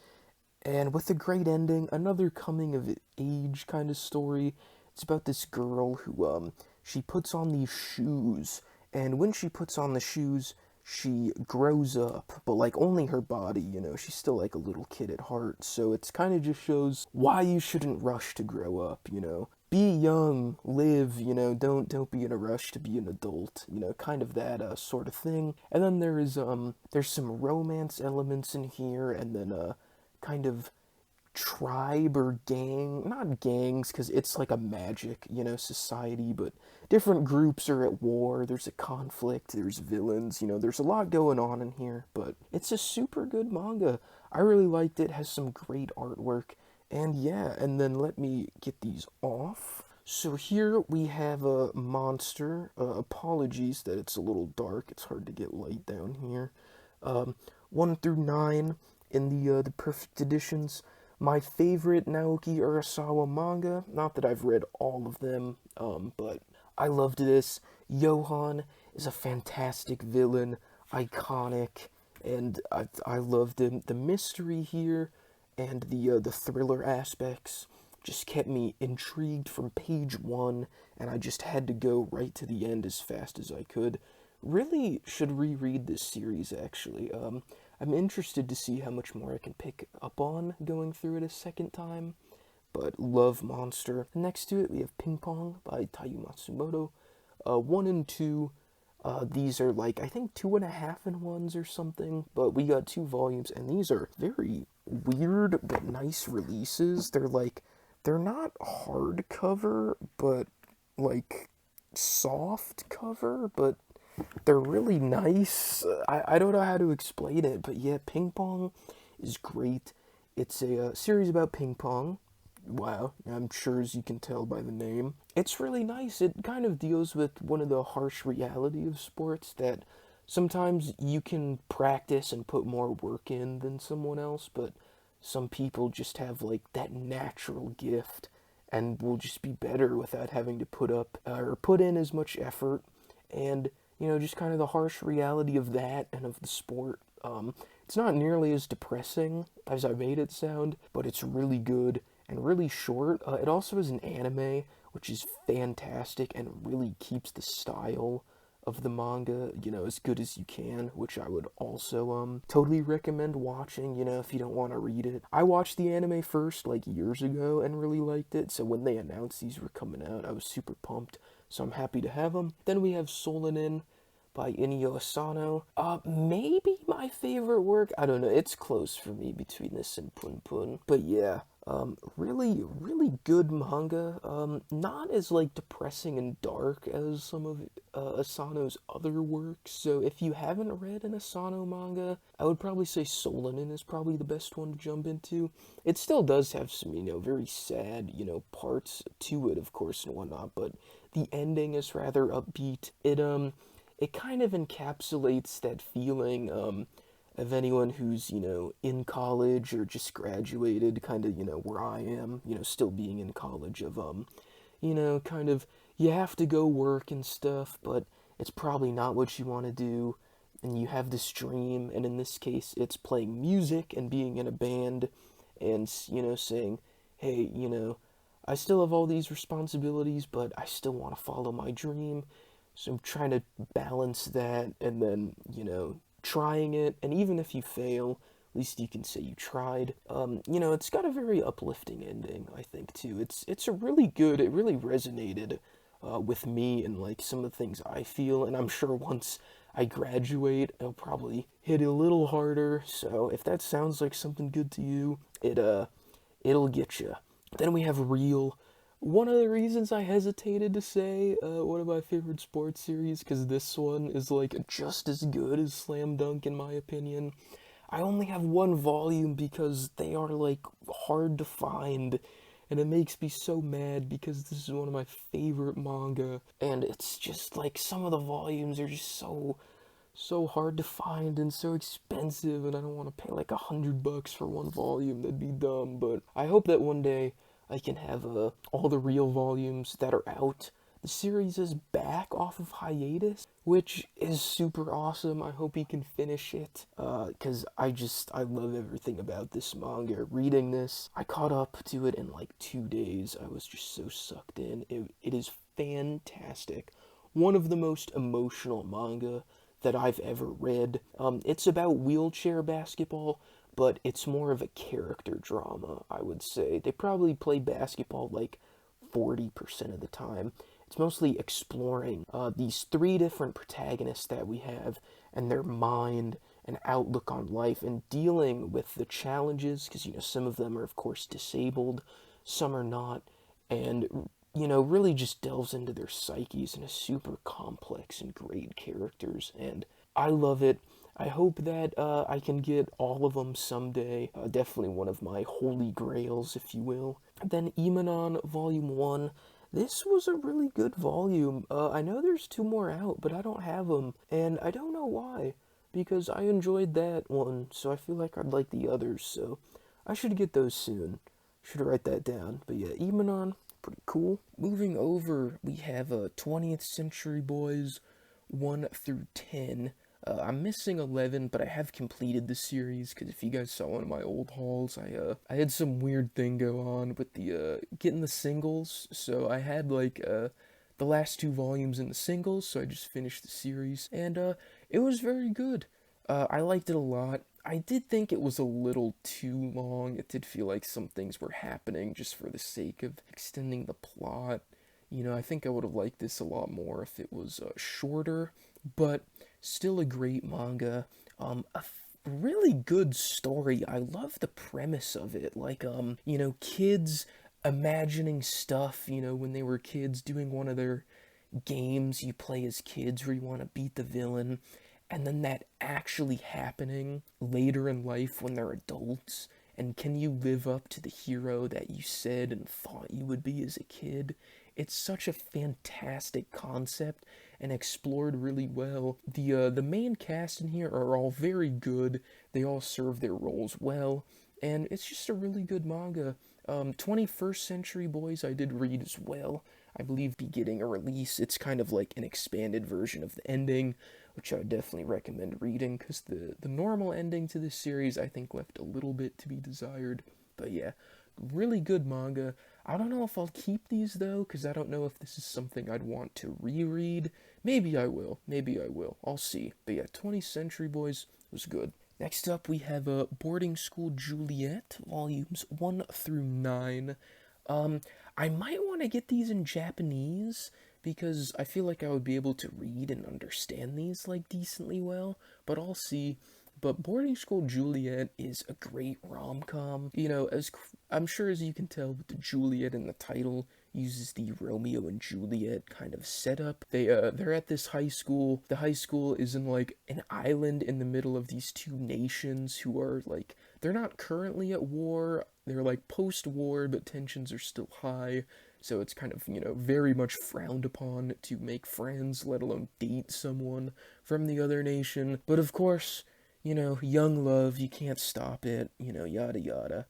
and with a great ending, another coming of age kind of story. It's about this girl who, she puts on these shoes, and when she puts on the shoes, she grows up, but like only her body, she's still like a little kid at heart, so it's kind of just shows why you shouldn't rush to grow up. Be young, live, don't be in a rush to be an adult, kind of that sort of thing. And then there's some romance elements in here, and then kind of tribe or gang, not gangs, because it's like a magic, society, but different groups are at war, there's a conflict, there's villains, there's a lot going on in here, but it's a super good manga. I really liked it, has some great artwork, and yeah, and then let me get these off. So here we have a monster. Apologies that it's a little dark, it's hard to get light down here. 1 through 9 in the perfect editions. My favorite Naoki Urasawa manga, not that I've read all of them, but I loved this. Johan is a fantastic villain, iconic, and I loved him. The mystery here and the thriller aspects just kept me intrigued from page 1, and I just had to go right to the end as fast as I could. Really should reread this series, actually. I'm interested to see how much more I can pick up on going through it a second time, but love Monster. Next to it, we have Ping Pong by Taiyo Matsumoto. 1 and 2, these are like, I think 2.5-in-1s or something, but we got 2 volumes, and these are very weird but nice releases. They're not hardcover, but like soft cover, but they're really nice. I don't know how to explain it, but yeah, Ping Pong is great. It's a series about ping pong. Wow, I'm sure as you can tell by the name. It's really nice. It kind of deals with one of the harsh reality of sports that sometimes you can practice and put more work in than someone else, but some people just have like that natural gift and will just be better without having to put up or put in as much effort. And just kind of the harsh reality of that and of the sport. It's not nearly as depressing as I made it sound, but it's really good and really short. It also is an anime, which is fantastic and really keeps the style of the manga, as good as you can, which I would also totally recommend watching, if you don't want to read it. I watched the anime first, like, years ago and really liked it, so when they announced these were coming out, I was super pumped, so I'm happy to have them. Then we have Solanin by Inio Asano. Maybe my favorite work, I don't know, it's close for me between this and Pun Pun, but yeah. Really good manga. Not as like depressing and dark as some of Asano's other works. So if you haven't read an Asano manga, I would probably say Solanin is probably the best one to jump into. It still does have some, very sad, parts to it, of course, and whatnot, but the ending is rather upbeat. It kind of encapsulates that feeling, of anyone who's, in college or just graduated, kind of, where I am, still being in college, of, kind of, you have to go work and stuff, but it's probably not what you want to do, and you have this dream, and in this case, it's playing music and being in a band, and, saying, hey, I still have all these responsibilities, but I still want to follow my dream, so I'm trying to balance that, and then, trying it, and even if you fail, at least you can say you tried. It's got a very uplifting ending, I think, too. It's a really good, it really resonated with me and, like, some of the things I feel, and I'm sure once I graduate, I'll probably hit it a little harder. So if that sounds like something good to you, it'll get you. Then we have Real. One of the reasons I hesitated to say one of my favorite sports series, because this one is like just as good as Slam Dunk in my opinion. I only have one volume because they are like hard to find, and it makes me so mad because this is one of my favorite manga, and it's just like some of the volumes are just so hard to find and so expensive, and I don't want to pay like $100 for one volume. That'd be dumb. But I hope that one day I can have all the Real volumes that are out. The series is back off of hiatus, which is super awesome. I hope he can finish it, because I love everything about this manga. Reading this, I caught up to it in like 2 days. I was just so sucked in. It is fantastic. One of the most emotional manga that I've ever read. It's about wheelchair basketball, but it's more of a character drama, I would say. They probably play basketball like 40% of the time. It's mostly exploring these three different protagonists that we have and their mind and outlook on life and dealing with the challenges, because, some of them are, of course, disabled, some are not, and, really just delves into their psyches and is super complex and great characters, and I love it. I hope that I can get all of them someday. Definitely one of my holy grails, if you will. Then Imanon Volume 1. This was a really good volume. I know there's two more out, but I don't have them, and I don't know why, because I enjoyed that one, so I feel like I'd like the others, so I should get those soon. Should write that down. But yeah, Imanon, pretty cool. Moving over, we have 20th Century Boys 1 through 10. I'm missing 11, but I have completed the series, because if you guys saw one of my old hauls, I had some weird thing go on with the getting the singles, so I had like the last two volumes in the singles, so I just finished the series, and it was very good. I liked it a lot. I did think it was a little too long. It did feel like some things were happening just for the sake of extending the plot. I think I would have liked this a lot more if it was shorter, but still a great manga. Really good story. I love the premise of it. Like, kids imagining stuff, when they were kids, doing one of their games you play as kids where you want to beat the villain, and then that actually happening later in life when they're adults. And can you live up to the hero that you said and thought you would be as a kid? It's such a fantastic concept and explored really well. The main cast in here are all very good. They all serve their roles well, and it's just a really good manga. 21st Century Boys I did read as well. I believe be getting a release. It's kind of like an expanded version of the ending, which I would definitely recommend reading, because the normal ending to this series I think left a little bit to be desired. But yeah, really good manga. I don't know if I'll keep these though, because I don't know if this is something I'd want to reread. Maybe I will. Maybe I will. I'll see. But yeah, 20th Century Boys was good. Next up, we have Boarding School Juliet, volumes 1 through 9. I might want to get these in Japanese, because I feel like I would be able to read and understand these, like, decently well, but I'll see. But Boarding School Juliet is a great rom-com. As I'm sure as you can tell with the Juliet in the title, uses the Romeo and Juliet kind of setup. They're at this high school. The high school is in like an island in the middle of these two nations who are like, they're not currently at war. They're like post-war, but tensions are still high. So it's kind of, very much frowned upon to make friends, let alone date someone from the other nation. But of course, young love, you can't stop it, yada yada.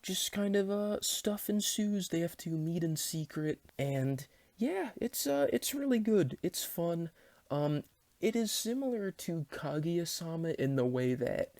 Just kind of, stuff ensues. They have to meet in secret, and yeah, it's really good. It's fun. It is similar to Kaguya-sama in the way that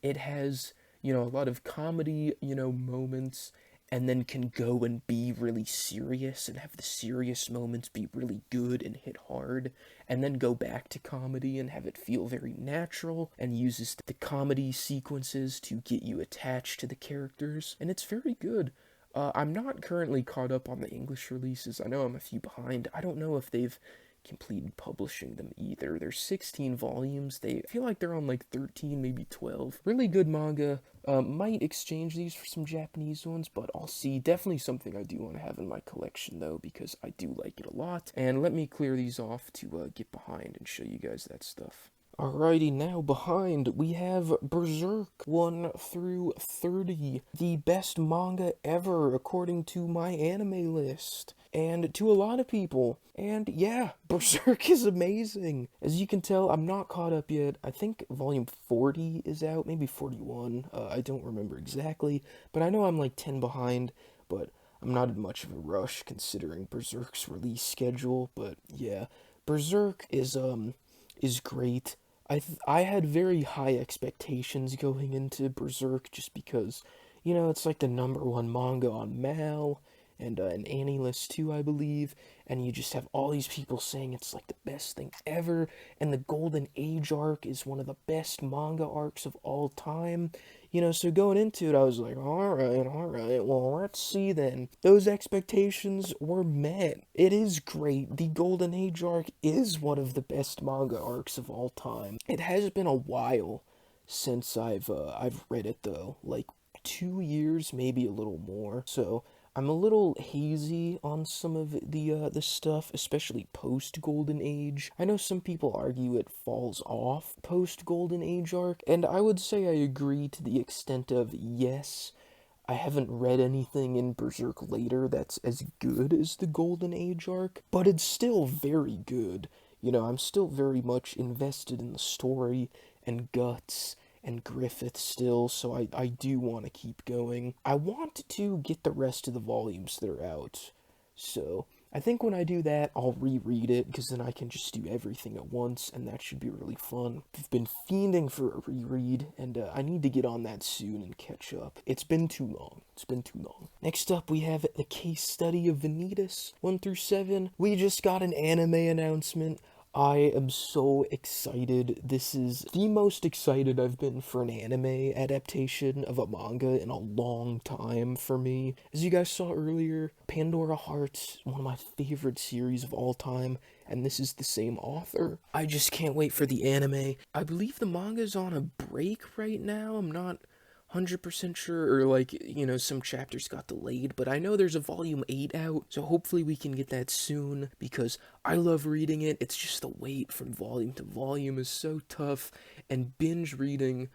it has, a lot of comedy, moments, and then can go and be really serious and have the serious moments be really good and hit hard, and then go back to comedy and have it feel very natural, and uses the comedy sequences to get you attached to the characters, and it's very good. I'm not currently caught up on the English releases. I know I'm a few behind. I don't know if they've completed publishing them either. There's 16 volumes. I feel like they're on like 13, maybe 12. Really good manga. Might exchange these for some Japanese ones, but I'll see. Definitely something I do want to have in my collection, though, because I do like it a lot. And let me clear these off to get behind and show you guys that stuff. Alrighty, now behind we have Berserk 1 through 30, the best manga ever according to my anime list, and to a lot of people. And yeah, Berserk is amazing. As you can tell, I'm not caught up yet. I think volume 40 is out, maybe 41. I don't remember exactly, but I know I'm like 10 behind, but I'm not in much of a rush considering Berserk's release schedule. But yeah, Berserk is great. I had very high expectations going into Berserk just because, it's like the #1 manga on Mal and an AniList too, I believe, and you just have all these people saying it's like the best thing ever, and the Golden Age arc is one of the best manga arcs of all time. So going into it, I was like, alright, well, let's see then. Those expectations were met. It is great. The Golden Age arc is one of the best manga arcs of all time. It has been a while since I've read it, though. Like 2 years, maybe a little more. So I'm a little hazy on some of the stuff, especially post Golden Age. I know some people argue it falls off post Golden Age arc, and I would say I agree to the extent of yes. I haven't read anything in Berserk later that's as good as the Golden Age arc, but it's still very good. I'm still very much invested in the story and Guts and Griffith still, so I do want to keep going. I want to get the rest of the volumes that are out, so I think when I do that, I'll reread it, because then I can just do everything at once, and that should be really fun. I've been fiending for a reread, and I need to get on that soon and catch up. It's been too long. Next up, we have The Case Study of Vanitas, 1 through 7. We just got an anime announcement. I am so excited. This is the most excited I've been for an anime adaptation of a manga in a long time for me. As you guys saw earlier, Pandora Hearts, one of my favorite series of all time, and this is the same author. I just can't wait for the anime. I believe the manga's on a break right now. I'm not 100% sure, or some chapters got delayed, but I know there's a volume 8 out, so hopefully we can get that soon, because I love reading it. It's just the wait from volume to volume is so tough, and binge reading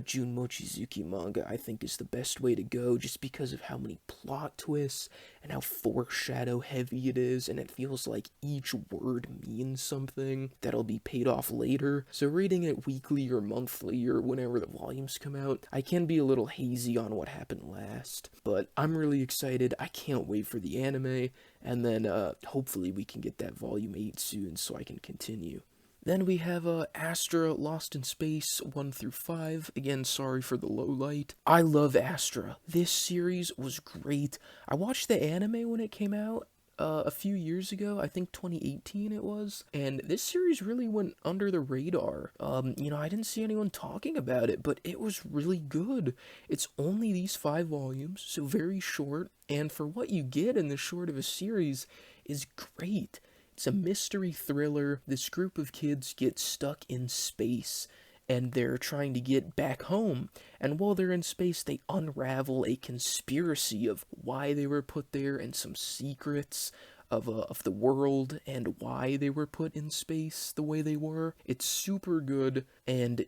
Jun Mochizuki manga, I think, is the best way to go, just because of how many plot twists and how foreshadow heavy it is, and it feels like each word means something that'll be paid off later. So reading it weekly or monthly or whenever the volumes come out, I can be a little hazy on what happened last, but I'm really excited. I can't wait for the anime, and then hopefully we can get that volume 8 soon so I can continue. Then we have Astra Lost in Space 1 through 5. Again, sorry for the low light. I love Astra. This series was great. I watched the anime when it came out a few years ago. I think 2018 it was. And this series really went under the radar. I didn't see anyone talking about it, but it was really good. It's only these 5 volumes, so very short. And for what you get in this short of a series is great. It's a mystery thriller. This group of kids get stuck in space, and they're trying to get back home. And while they're in space, they unravel a conspiracy of why they were put there and some secrets of the world and why they were put in space the way they were. It's super good, and,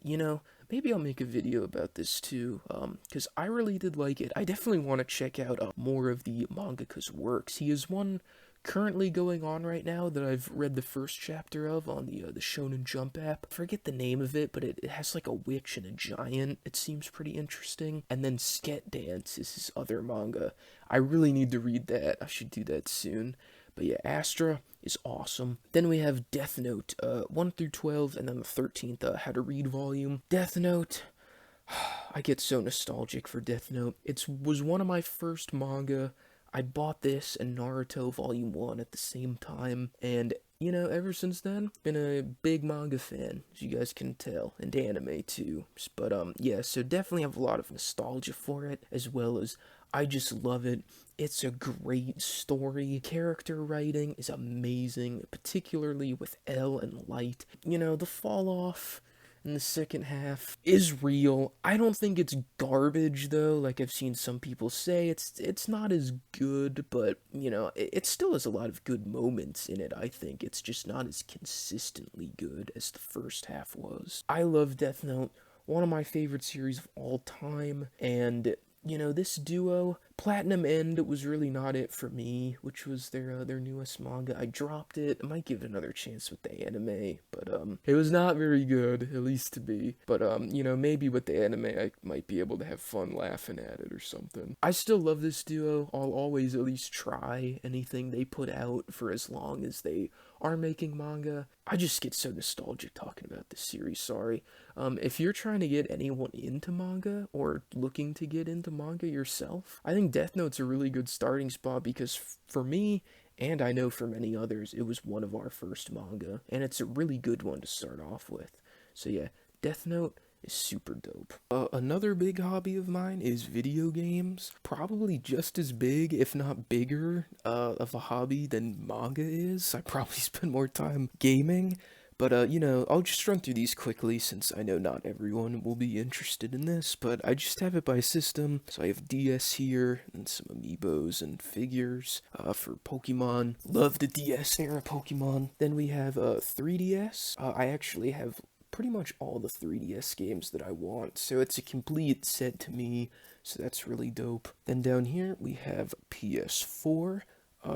maybe I'll make a video about this too, because I really did like it. I definitely want to check out more of the mangaka's works. He is one currently going on right now that I've read the first chapter of on the Shonen Jump app. I forget the name of it, but it has like a witch and a giant. It seems pretty interesting. And then Sket Dance is his other manga. I really need to read that. I should do that soon. But yeah, Astra is awesome. Then we have Death Note, 1 through 12, and then the 13th How to Read volume. Death Note, I get so nostalgic for Death Note. It was one of my first manga. I bought this and Naruto Volume 1 at the same time, and, ever since then, been a big manga fan, as you guys can tell, and anime too. But, yeah, so definitely have a lot of nostalgia for it, as well as I just love it. It's a great story. Character writing is amazing, particularly with L and Light. You know, the fall off in the second half is real. I don't think it's garbage though, like I've seen some people say. It's not as good, but you know, it still has a lot of good moments in it. I think it's just not as consistently good as the first half was. I love Death Note, one of my favorite series of all time, and you know, this duo, Platinum End was really not it for me, which was their newest manga. I dropped it. I might give it another chance with the anime, but it was not very good, at least to me. But you know, maybe with the anime I might be able to have fun laughing at it or something. I still love this duo. I'll always at least try anything they put out for as long as they are making manga. I just get so nostalgic talking about this series, sorry. If you're trying to get anyone into manga or looking to get into manga yourself, I think Death Note's a really good starting spot because for me, and I know for many others, it was one of our first manga, and it's a really good one to start off with. So yeah, Death Note is super dope. Another big hobby of mine is video games. Probably just as big, if not bigger, of a hobby than manga is. I probably spend more time gaming. But, you know, I'll just run through these quickly since I know not everyone will be interested in this, but I just have it by system. So I have DS here and some amiibos and figures for Pokemon. Love the DS era Pokemon. Then we have 3DS. I actually have pretty much all the 3DS games that I want, so it's a complete set to me, so that's really dope. Then down here we have PS4.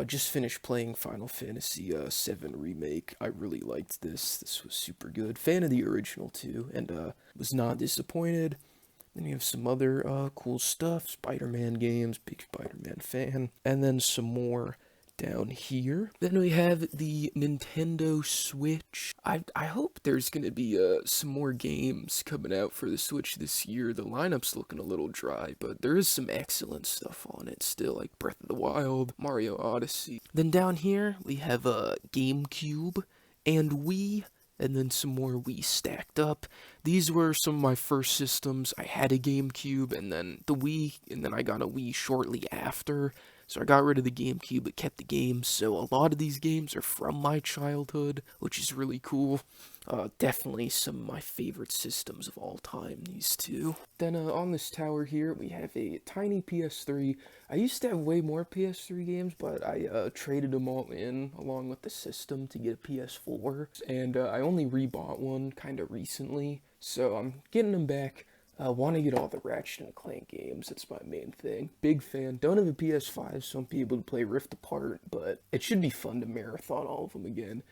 Just finished playing Final Fantasy VII Remake. I really liked this. This was super good. Fan of the original too, and was not disappointed. Then you have some other cool stuff. Spider-Man games, big Spider-Man fan. And then some more down here. Then we have the Nintendo Switch. I hope there's gonna be some more games coming out for the Switch this year. The lineup's looking a little dry, but there is some excellent stuff on it still, like Breath of the Wild, Mario Odyssey. Then down here we have a GameCube and Wii, and then some more Wii stacked up. These were some of my first systems. I had a GameCube and then the Wii, and then I got a Wii shortly after. So I got rid of the GameCube but kept the games, so a lot of these games are from my childhood, which is really cool. Definitely some of my favorite systems of all time, these two. Then on this tower here, we have a tiny PS3. I used to have way more PS3 games, but I traded them all in along with the system to get a PS4. And I only rebought one kind of recently, so I'm getting them back. Want to get all the Ratchet and Clank games, that's my main thing. Big fan. Don't have a PS5, so I'm able to play Rift Apart, but it should be fun to marathon all of them again.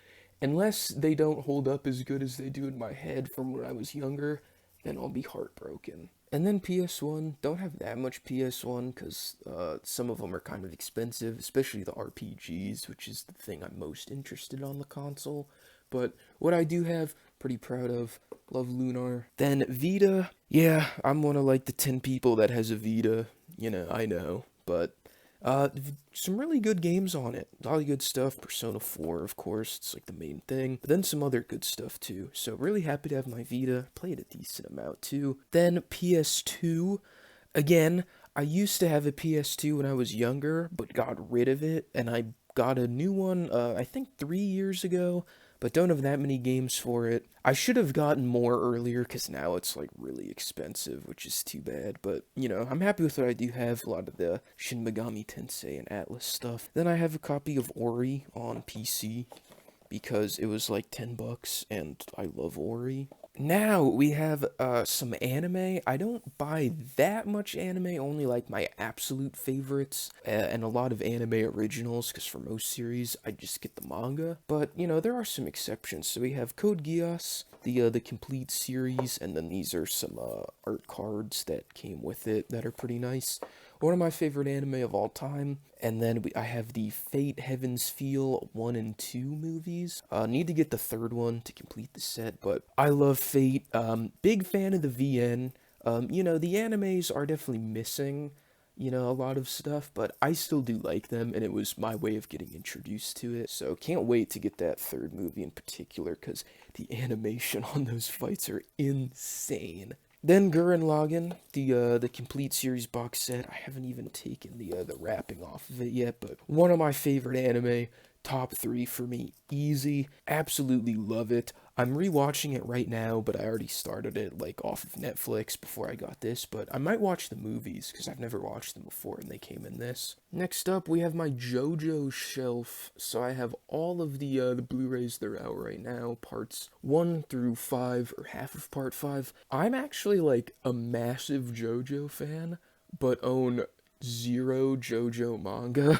Unless they don't hold up as good as they do in my head from when I was younger, then I'll be heartbroken. And then PS1, don't have that much PS1 because some of them are kind of expensive, especially the RPGs, which is the thing I'm most interested on the console. But what I do have, pretty proud of. Love Lunar. Then Vita, yeah, I'm one of like the 10 people that has a Vita, you know, I know, but some really good games on it. A lot of good stuff. Persona 4, of course, it's like the main thing. But then some other good stuff too. So really happy to have my Vita. Played a decent amount too. Then PS2. Again, I used to have a PS2 when I was younger, but got rid of it, and I got a new one, I think 3 years ago, but don't have that many games for it. I should have gotten more earlier, because now it's, like, really expensive, which is too bad, but, you know, I'm happy with what I do have, a lot of the Shin Megami Tensei and Atlas stuff. Then I have a copy of Ori on PC, because it was, like, $10, and I love Ori. Now we have some anime. I don't buy that much anime, only like my absolute favorites, and a lot of anime originals, because for most series I just get the manga. But, you know, there are some exceptions. So we have Code Geass, the complete series, and then these are some art cards that came with it that are pretty nice. One of my favorite anime of all time. And then I have the Fate Heaven's Feel 1 and 2 movies. Need to get the third one to complete the set, but I love Fate. Big fan of the VN. You know, the animes are definitely missing, you know, a lot of stuff, but I still do like them, and it was my way of getting introduced to it. So can't wait to get that third movie in particular, because the animation on those fights are insane. Then Gurren Lagann, the complete series box set. I haven't even taken the wrapping off of it yet, but one of my favorite anime, top three for me, easy. Absolutely love it. I'm rewatching it right now, but I already started it like off of Netflix before I got this. But I might watch the movies because I've never watched them before, and they came in this. Next up, we have my Jojo Shelf. So I have all of the Blu-rays that are out right now, parts 1 through 5 or half of part 5. I'm actually like a massive JoJo fan, but own zero JoJo manga.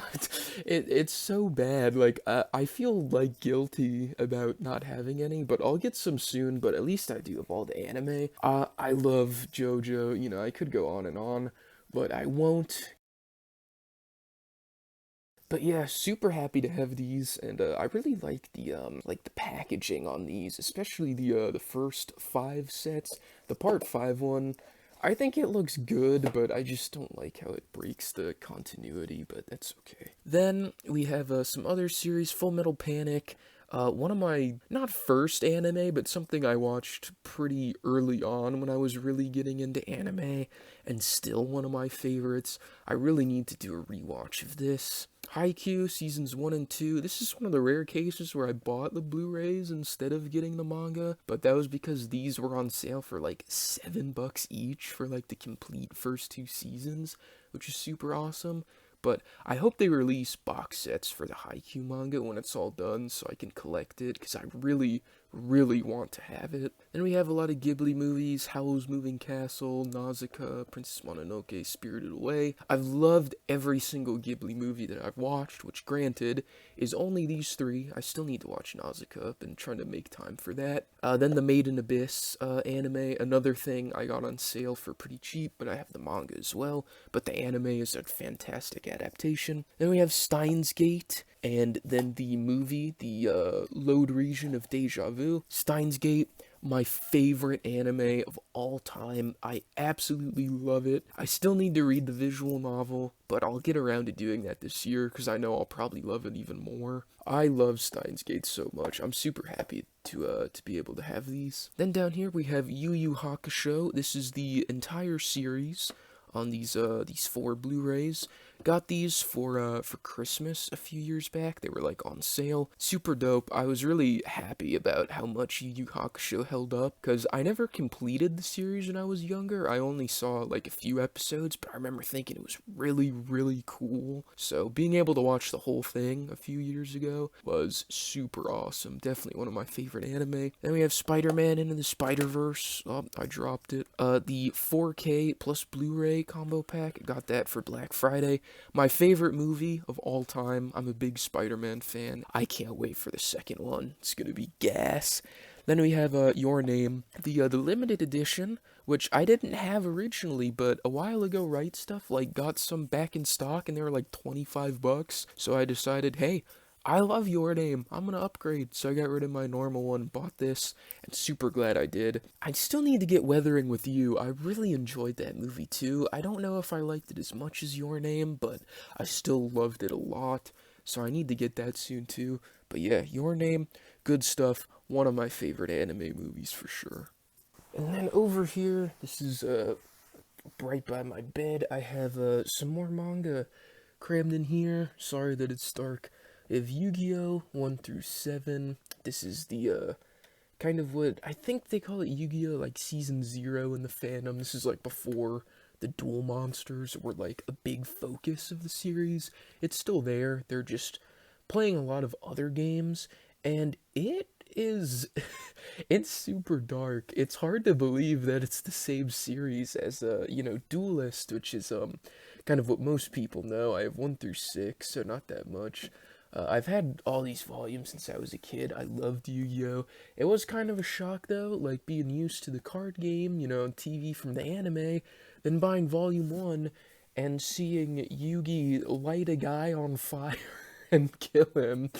It's so bad. Like I feel like guilty about not having any, but I'll get some soon. But at least I do have all the anime. I love JoJo. You know, I could go on and on, but I won't. But yeah, super happy to have these, and I really like the packaging on these, especially the first 5 sets. The part 5 one, I think it looks good, but I just don't like how it breaks the continuity. But that's okay. Then we have some other series, Full Metal Panic. One of my, not first anime, but something I watched pretty early on when I was really getting into anime, and still one of my favorites. I really need to do a rewatch of this. Haikyuu seasons 1 and 2. This is one of the rare cases where I bought the Blu-rays instead of getting the manga, but that was because these were on sale for like $7 each for like the complete first 2 seasons, which is super awesome. But I hope they release box sets for the Haikyuu manga when it's all done so I can collect it, because I really, really want to have it. Then we have a lot of Ghibli movies, Howl's Moving Castle, Nausicaa, Princess Mononoke, Spirited Away. I've loved every single Ghibli movie that I've watched, which granted is only these 3. I still need to watch Nausicaa. I've been trying to make time for that. Then the Made in Abyss anime, another thing I got on sale for pretty cheap, but I have the manga as well. But the anime is a fantastic adaptation. Then we have Steins Gate, and then the movie, the Load Region of Deja Vu. Steins Gate, my favorite anime of all time. I absolutely love it. I still need to read the visual novel, but I'll get around to doing that this year because I know I'll probably love it even more. I love Steins Gate so much. I'm super happy to be able to have these. Then down here we have Yu Hakusho. This is the entire series on these 4 Blu-rays. Got these for Christmas a few years back. They were like on sale. Super dope. I was really happy about how much Yu Yu Hakusho held up, because I never completed the series when I was younger. I only saw like a few episodes, but I remember thinking it was really, really cool. So being able to watch the whole thing a few years ago was super awesome. Definitely one of my favorite anime. Then we have Spider-Man Into the Spider-Verse. Oh, I dropped it. The 4K plus Blu-ray combo pack. Got that for Black Friday. My favorite movie of all time. I'm a big Spider-Man fan. I can't wait for the second one. It's gonna be gas. Then we have Your Name, the limited edition, which I didn't have originally, but a while ago, Right Stuff got some back in stock, and they were like $25. So I decided, hey, I love Your Name. I'm gonna upgrade. So I got rid of my normal one, bought this, and super glad I did. I still need to get Weathering with You. I really enjoyed that movie too. I don't know if I liked it as much as Your Name, but I still loved it a lot. So I need to get that soon too. But yeah, Your Name, good stuff. One of my favorite anime movies for sure. And then over here, this is right by my bed. I have some more manga crammed in here. Sorry that it's dark. We have Yu-Gi-Oh! 1 through 7. This is the kind of what I think they call it, Yu-Gi-Oh! Like season 0 in the fandom. This is like before the duel monsters were like a big focus of the series. It's still there. They're just playing a lot of other games, and it is it's super dark. It's hard to believe that it's the same series as Duelist, which is kind of what most people know. I have 1 through 6, so not that much. I've had all these volumes since I was a kid. I loved Yu-Gi-Oh! It was kind of a shock though, like being used to the card game, on TV from the anime, then buying volume 1 and seeing Yugi light a guy on fire and kill him.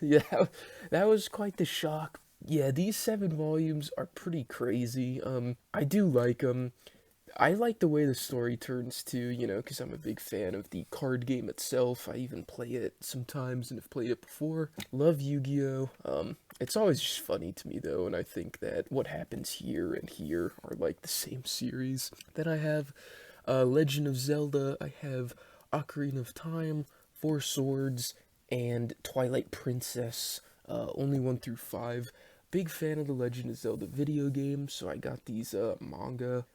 Yeah, that was quite the shock. Yeah, these 7 volumes are pretty crazy. I do like them. I like the way the story turns too, you know, because I'm a big fan of the card game itself. I even play it sometimes and have played it before. Love Yu-Gi-Oh! It's always just funny to me though, and I think that what happens here and here are like the same series. Then I have Legend of Zelda, I have Ocarina of Time, Four Swords, and Twilight Princess, only 1 through 5. Big fan of the Legend of Zelda video game, so I got these manga.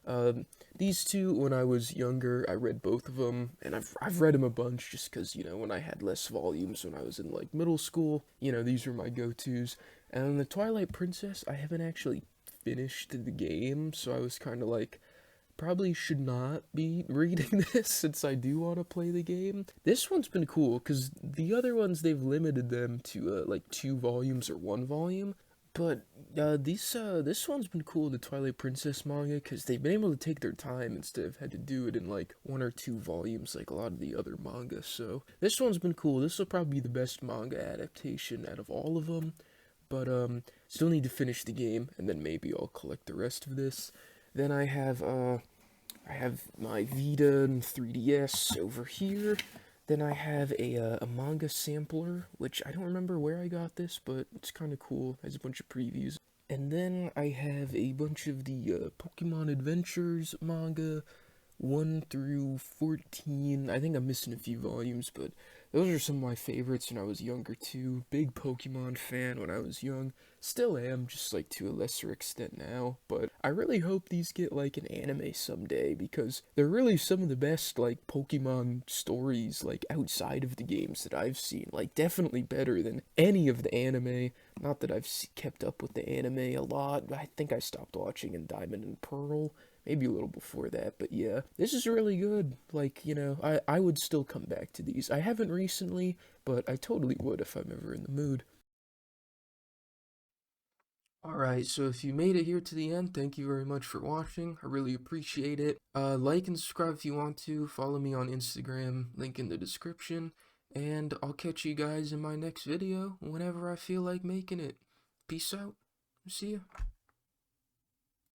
These two, when I was younger, I read both of them, and I've read them a bunch just because, you know, when I had less volumes when I was in like middle school, you know, these were my go-tos. And the Twilight Princess, I haven't actually finished the game, so I was kind of like, probably should not be reading this since I do want to play the game. This one's been cool because the other ones they've limited them to like 2 volumes or 1 volume. But this one's been cool, the Twilight Princess manga, because they've been able to take their time instead of had to do it in like 1 or 2 volumes like a lot of the other manga. So this one's been cool. This will probably be the best manga adaptation out of all of them. But still need to finish the game, and then maybe I'll collect the rest of this. Then I have my Vita and 3DS over here. Then I have a Manga Sampler, which I don't remember where I got this, but it's kind of cool. It has a bunch of previews. And then I have a bunch of the Pokemon Adventures manga, 1 through 14. I think I'm missing a few volumes, but those are some of my favorites when I was younger too. Big Pokemon fan when I was young. Still am, just like to a lesser extent now. But I really hope these get like an anime someday because they're really some of the best like Pokemon stories like outside of the games that I've seen. Like definitely better than any of the anime. Not that I've kept up with the anime a lot. I think I stopped watching in Diamond and Pearl. Maybe a little before that, but yeah, this is really good. Like, you know, I would still come back to these. I haven't recently, but I totally would if I'm ever in the mood. Alright, so if you made it here to the end, thank you very much for watching. I really appreciate it. Like and subscribe if you want to. Follow me on Instagram, link in the description. And I'll catch you guys in my next video whenever I feel like making it. Peace out. See ya.